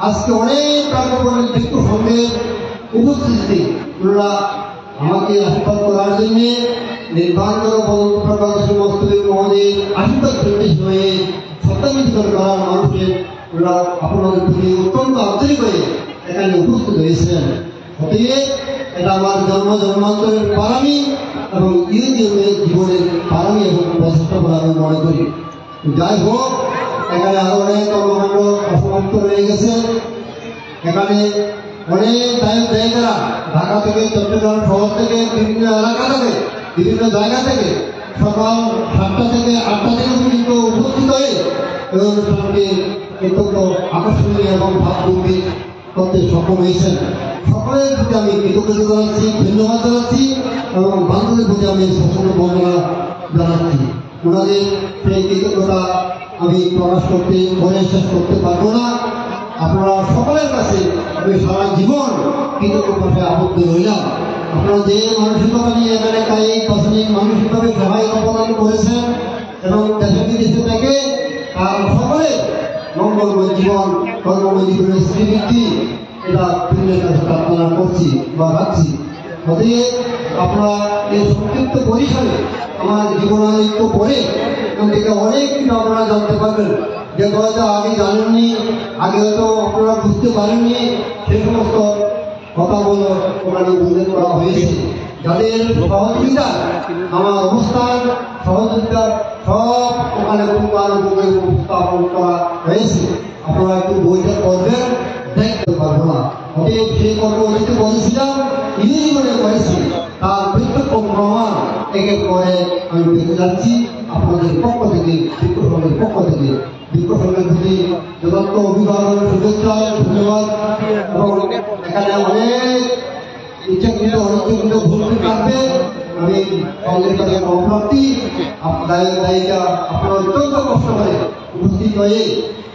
[SPEAKER 3] আজকে অনেক প্রাণপণের বৃক্ষ সংঘের উপস্থিতিতে ওনারা আমাকে আশীর্বাদ করার জন্য নির্বাণগত প্রকাশ মস্তবের মহোদয়ের আশীর্বাদ প্রতিষ্ঠ হয়ে সত্যামিত করার মানুষের ওরা আপনাদের প্রতি অত্যন্ত আন্তরিক হয়ে এখানে উপস্থিত হয়েছিলেন। অতএব এটা আমার জন্মান্তরের পারামি এবং ইউনিয়নের জীবনের পারামি এবং প্রচেষ্টা বলে আমি মনে করি। যাই হোক, এখানে আরো অনেক কর্মকাণ্ড অসমাপ্ত রয়ে গেছে। এখানে অনেক জায়গারা ঢাকা থেকে, চট্টগ্রাম শহর থেকে, বিভিন্ন এলাকা থেকে, বিভিন্ন জায়গা থেকে সকাল 7টা থেকে 8টা থেকে পর্যন্ত উপস্থিত হয়ে এই অনুষ্ঠানটি অত্যন্ত আকর্ষণীয় এবং ভাবগম্ভীর করতে সক্ষম হয়েছেন। সকলের প্রতি আমি কৃতজ্ঞতা জানাচ্ছি, ধন্যবাদ জানাচ্ছি এবং বান্ধবের প্রতি আমি সশস্ত্র বন্দনা জানাচ্ছি। ওনাদের সেই কৃতজ্ঞতা আমি প্রকাশ করতে বলে শেষ করতে পারবো না। আপনারা সকলের কাছে আমি সারা জীবন কৃতজ্ঞ ভাষায় আবদ্ধ রইলাম। আপনারা যে মানসিকতা নিয়ে এখানে কায়িক বাসনিক মানসিকভাবে সহায় অবদান করেছেন এবং দেশে বিদেশে থেকে তার সকলে মঙ্গলময় জীবন কর্মময় জীবনের স্মৃতি এটা পূর্ণের কাছে প্রার্থনা করছি বা রাখছি। অতএব আপনারা এই সংক্ষিপ্ত পরিসরে আমার জীবনায়িত্ব পড়ে এখান থেকে অনেক কিছু আপনারা জানতে পারবেন, যে হয়তো আগে জানেননি, আগে হয়তো আপনারা বুঝতে পারেননি, সেই সমস্ত কথাগুলো ওখানে উল্লেখ করা হয়েছে। যাদের সহযোগিতা আমার অবস্থান সহযোগিতা সব ওখানে উপস্থাপন করা হয়েছে। আপনারা একটু বইটা করবেন, দেখতে পারবো না। অতএব সেই কর্মসূচিতে বলেছিলাম, ইংরেজি করে করেছি, তার প্রত্যক্ষ প্রমাণ একে পরে আমি পেতে যাচ্ছি আপনাদের পক্ষ থেকে, বিক্ষোভের পক্ষ থেকে। বিক্ষোভের প্রতি যথার্থ অভিভাবক শুভেচ্ছা ধন্যবাদ। এবং এখানে অনেক ইচ্ছাকৃত অনিচ্ছাকৃত ভুল থাকবে, আমি সঙ্গে সঙ্গে অপ্রাপ্তি দায়িকা আপনারা অত্যন্ত কষ্ট করে উপস্থিত হয়ে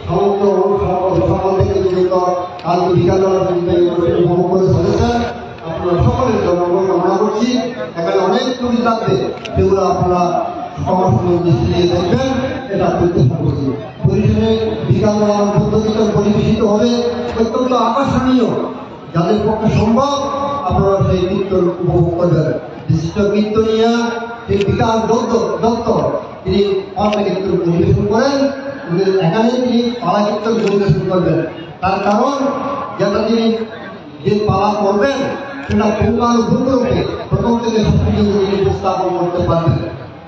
[SPEAKER 3] সমস্ত সকল থেকে নিযুক্ত কাল বিকাল উপভোগ করে চলেছেন। আপনারা সকলের জন্মগ্রহণ কামনা করছি। এখানে অনেক ছবি থাকবে, সেগুলো আপনারা সমাজের দৃষ্টি দিয়ে দেখবেন, এটা প্রত্যাশা করছি। পরিসরে বিকাল পদ্ধতিতে পরিবেশিত হবে, অত্যন্ত আকর্ষণীয়। যাদের পক্ষে সম্ভব আপনারা সেই কীর্তন উপভোগ করবেন। বিশিষ্ট কীর্তনিয়া সেই বিকাশ দত্ত তিনি পালা কীর্তন পরিবেশন করেন, এখানে তিনি পালা কীর্তন পরিবেশন করবেন। তার কারণ যেটা তিনি যে পালা করবেন সেটা পুঙ্খানুপুঙ্খরূপে প্রথম থেকে তিনি উপস্থাপন করতে পারবেন।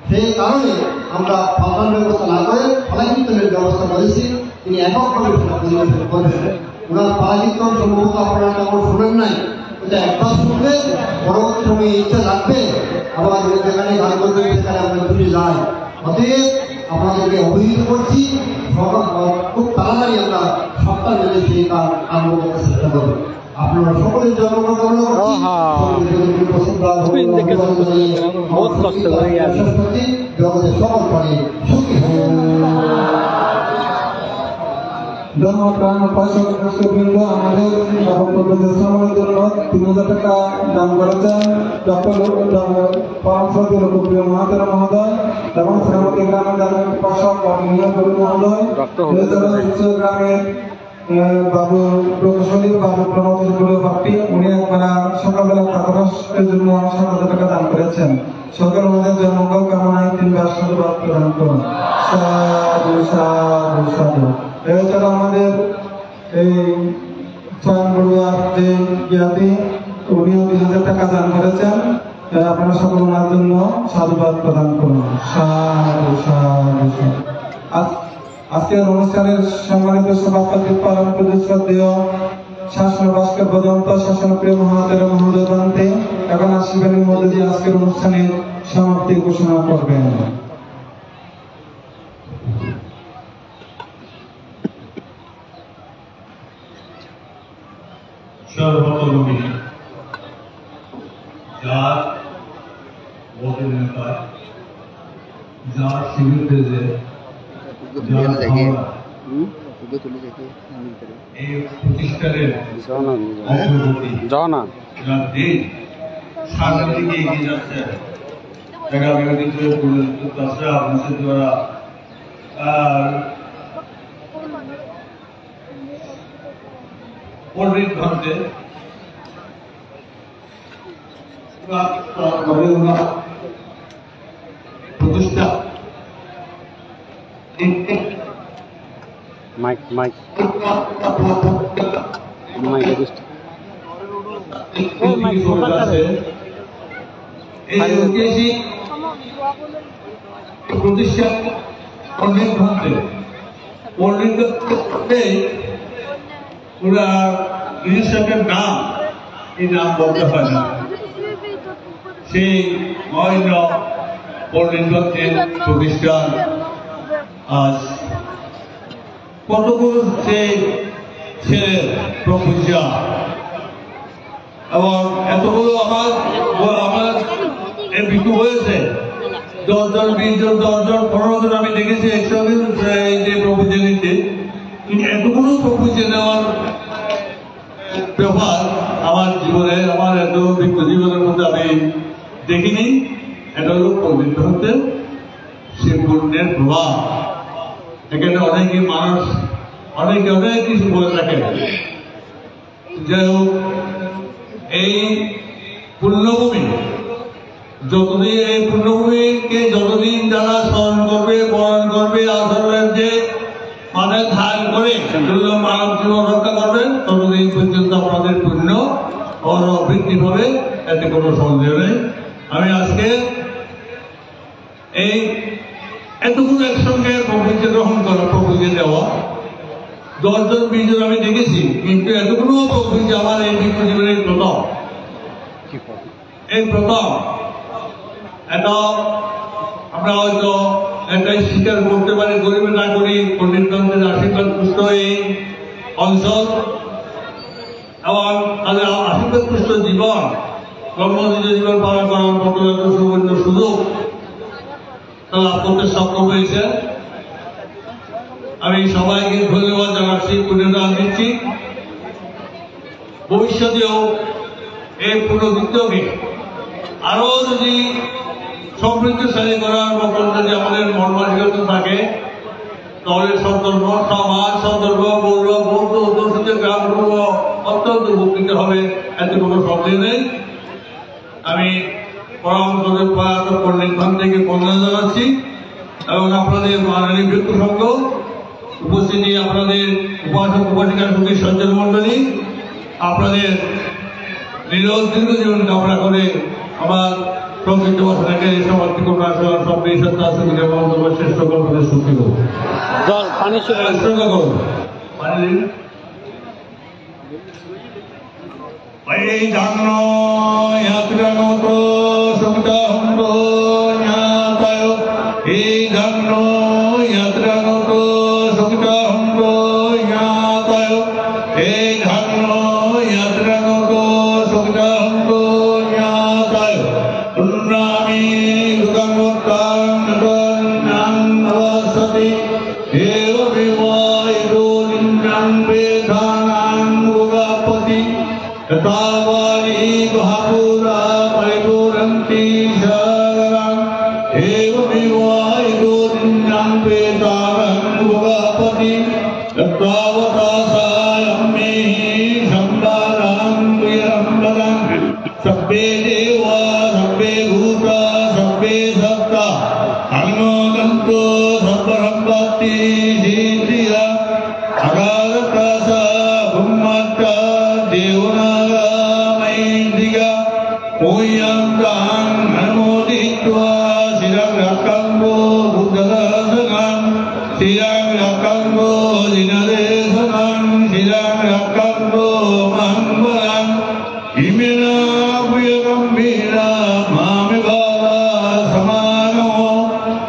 [SPEAKER 3] সেই কারণে আমরা পালার ব্যবস্থা না করে পালা কীর্তনের ব্যবস্থা করেছি। তিনি এককভাবে পরিবেশন করবেন। ওনার পালা কীর্তন সম্ভবত আপনারা তেমন শোনেন নাই, ওটা একবার শুনবে, পরবর্তী সময়ে ইচ্ছা রাখবে আবার যেখানে গান করবে সেখানে আমরা ঘুরে যাই। অতএব আপনাদেরকে অবহিত করছি, খুব তাড়াতাড়ি আমরা সপ্তাহ মিলে সেই কাজ আরম্ভ করতে চেষ্টা করবো। আপনারা সকলের জন্মগ্রহণ জগতের সকল পরে সুখী হন।
[SPEAKER 1] ধর্মপ্রাণ উপাসকবৃন্দ আমাদের শ্রমের জন্য 3000 টাকা দান করেছেন ডক্টর পরমশ্রদ্ধ লোকপ্রিয় মহাতের মহোদয় এবং শ্রীমতী গ্রামের গ্রামের উপাসক মহোদয়, এছাড়া গ্রামের বাবু প্রকৌশলী বাবু প্রণব বাপ্পি, উনি একবার সকালবেলা প্রাতরাশের জন্য 7,000 টাকা দান করেছেন। সকল আমাদের জন্মগ্রহণ কামনায় 3বার সাধুবাদ প্রদান করুন। সাধু সাধু সাধু। এছাড়া আমাদের এই চয়ন বড়ুয়ার যে জ্ঞাতি, উনিও 2,000 টাকা দান করেছেন। আপনারা সকল ওনার জন্য সাধুবাদ প্রদান করুন। সাধু সাধু সাধু। আজকের অনুষ্ঠানের সম্মানিত সভাপতি পালন প্রতিশ্রদ্ধেয় শাসন ভাস্কর পর্যন্ত শাসনপ্রিয় মহাতের মহোদয় বান্তে এখন আশীর্বাদের মধ্যে দিয়ে আজকের অনুষ্ঠানের সমাপ্তি ঘোষণা করবেন।
[SPEAKER 5] সর্বতরুণী যার বদল নেতা, যার শিবিরে যে এই প্রতিষ্ঠানের অগ্রগতি যার দেশ সামনের দিকে এগিয়ে যাচ্ছে, জায়গা বিরোধী আছে আপনাদের দ্বারা পণ্ডিত ভারতে প্রতিষ্ঠা
[SPEAKER 2] মাইক
[SPEAKER 5] প্রতিষ্ঠা পণ্ডিত ভারতে পণ্ডিত পুরা ইউনিসেফের নাম, এই নাম বলতে হয় না। সেই মহেন্দ্র পণ্ডিতের প্রতিষ্ঠান আজ কতগুলো সেই
[SPEAKER 4] ছেলের প্রপোজা এবং এতগুলো আমার এই বিক্ষোভ হয়েছে 10 জন 20 জন 10 জন 15 জন আমি দেখেছি একসঙ্গে এই যে প্রপোজাল নিতে, কিন্তু এতগুলো প্রপোজাল নেওয়ার ব্যাপার আমার জীবনে আমার এত বিক্ষোভ জীবনের মধ্যে আমি দেখিনি। এটা হলো পবিত্র হতে সে পুণ্যের প্রভাব। এখানে অনেকে মানুষ অনেকে অনেক কিছু বলে থাকেন। যাই হোক, এই পুণ্যভূমি যতদিন এই পুণ্যভূমিকে যতদিন যারা স্মরণ করবে বরণ করবে আচরণের যে মানে ধার করে মানব জীবন রক্ষা করবে ততদিন পর্যন্ত আপনাদের পুণ্য বৃদ্ধি পাবে, এতে কোনো সন্দেহ নেই। আমি আজকে এই এতগুলো একসঙ্গে প্রভুকে গ্রহণ করা প্রভুকে দেওয়া 10 জন 20 জন আমি দেখেছি, কিন্তু এতগুলো প্রভুকে আমার এই বিক্ষোভ জীবনের প্রথম এটা আমরা হয়তো এটাই স্বীকার করতে পারি, গরিবের না করি পণ্ডিতগঞ্জের আশীর্বাদ পুষ্ট এই অঞ্চল এবং তাদের আশীর্বাদ পুষ্ট জীবন কর্মজিত জীবন পালন করার মতো একটা সুবর্ণ সুযোগ লাভ করতে সক্ষম হয়েছে। আমি সবাইকে ধন্যবাদ জানাচ্ছি, পুনর্দান দিচ্ছি। ভবিষ্যতেও এই পুনরুদ্যোগে আরো যদি সমৃদ্ধশালী করার মতন যদি আমাদের মন মানসিকতা থাকে তাহলে সন্দর্ভ সমাজ সন্দর্ভ গৌরব বৌদ্ধ অধ্যুষিত গ্রামগুলো অত্যন্ত উপকৃত হবে, এতে কোনো সন্দেহ নেই। আমি পরামর্শদের প্রয়াত পণ্ডিতগঞ্জ থেকে বন্দনা জানাচ্ছি এবং আপনাদের মাননীয় ব্যক্তি সংঘ উপস্থিতি, আপনাদের উপাসক উপাসিকা সঙ্গী সজ্জন মন্ডলী, আপনাদের নিরোধ দীর্ঘ জীবন কামনা করে আমার প্রকৃত বাসনাকে সমাপ্তি করবার সব সত্তা সুবিধা মন্তব্য শ্রেষ্ঠ করতে সুখী হোক। এই জান্ন ইয়াত্রাগত সবিতাহন্ত জ্ঞাতায় এই জান্ন ইয়াত্রাগত সবিতাহন্ত জ্ঞাতায় এই জান্ন ইয়াত্রাগত সবিতাহন্ত জ্ঞাতায় উন্নামি দুর্গমতাং নগন্যাং নবসতি এব বিবাহিতো নিন্যাং বেধানাং ভোগাপতি তাবানি ভাপুরা পরিপূরন্তি সাগরাং এব বিবাহিতো নিন্যাং বেধানাং ভোগাপতি তত্ত্বাবতাসায়াম্মে সম্বারাং বিরম্বরাং সব্বে দেবা সব্বে ভূতা সব্বে সত্তা অন্নদন্তো সর্বসম্পত্তি সিদ্ধিয়া আগারতাসা ভূম্মাত্তা দেবনাগামৈন্দিকা ওয়ান্তাং অনুমোদিত্বা শিরং রক্ষাঙ্গো বুদ্ধদর্শনং শিরং রক্ষাঙ্গো দিনদেশনং শিরং রক্ষাঙ্গো মহাঙ্গলং ইমেনা প্রিয়গম্ভীরা মামে বাবা সমানো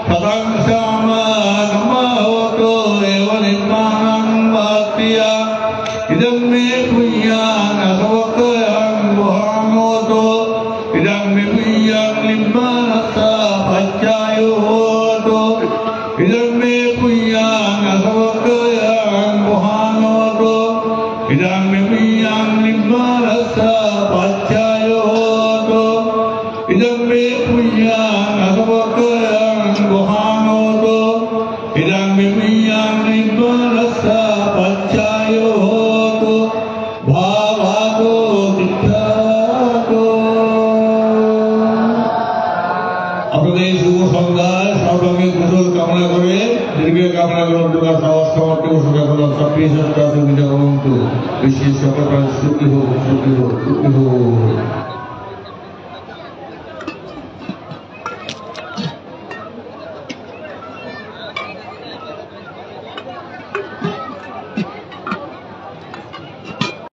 [SPEAKER 4] সদং শ্যামানমহতো এব নির্মাণং ভক্তিয়া ইদং মে পুণ্যাং অসবকয়ং বহামোতো ইদং মে পুণ্যাং লিম্বানস্তা পচ্চায়োতো ইদং মে পুণ্যাং অসবকয়ং বহামোতো ইদং মে পুণ্যাং লিম্বানস্তা পচ্চায়োতো ইদং মে পুণ্যাং অসবকয়ং বহামোতো ইদং মে পুণ্যাং লিম্বানস্তা পচ্চায়োতো ভাবাতো তিষ্ঠাতো। আপনাদের শুভ সন্ধ্যায় সর্বাঙ্গে কুশল কামনা করে দীর্ঘ কামনা করে দুর্গা সাহস সমর্থ সুখা করা সবই সত্তা সুবিধা অনন্ত বিশ্বের সকল সুখী হোক সুখী হোক সুখী হোক।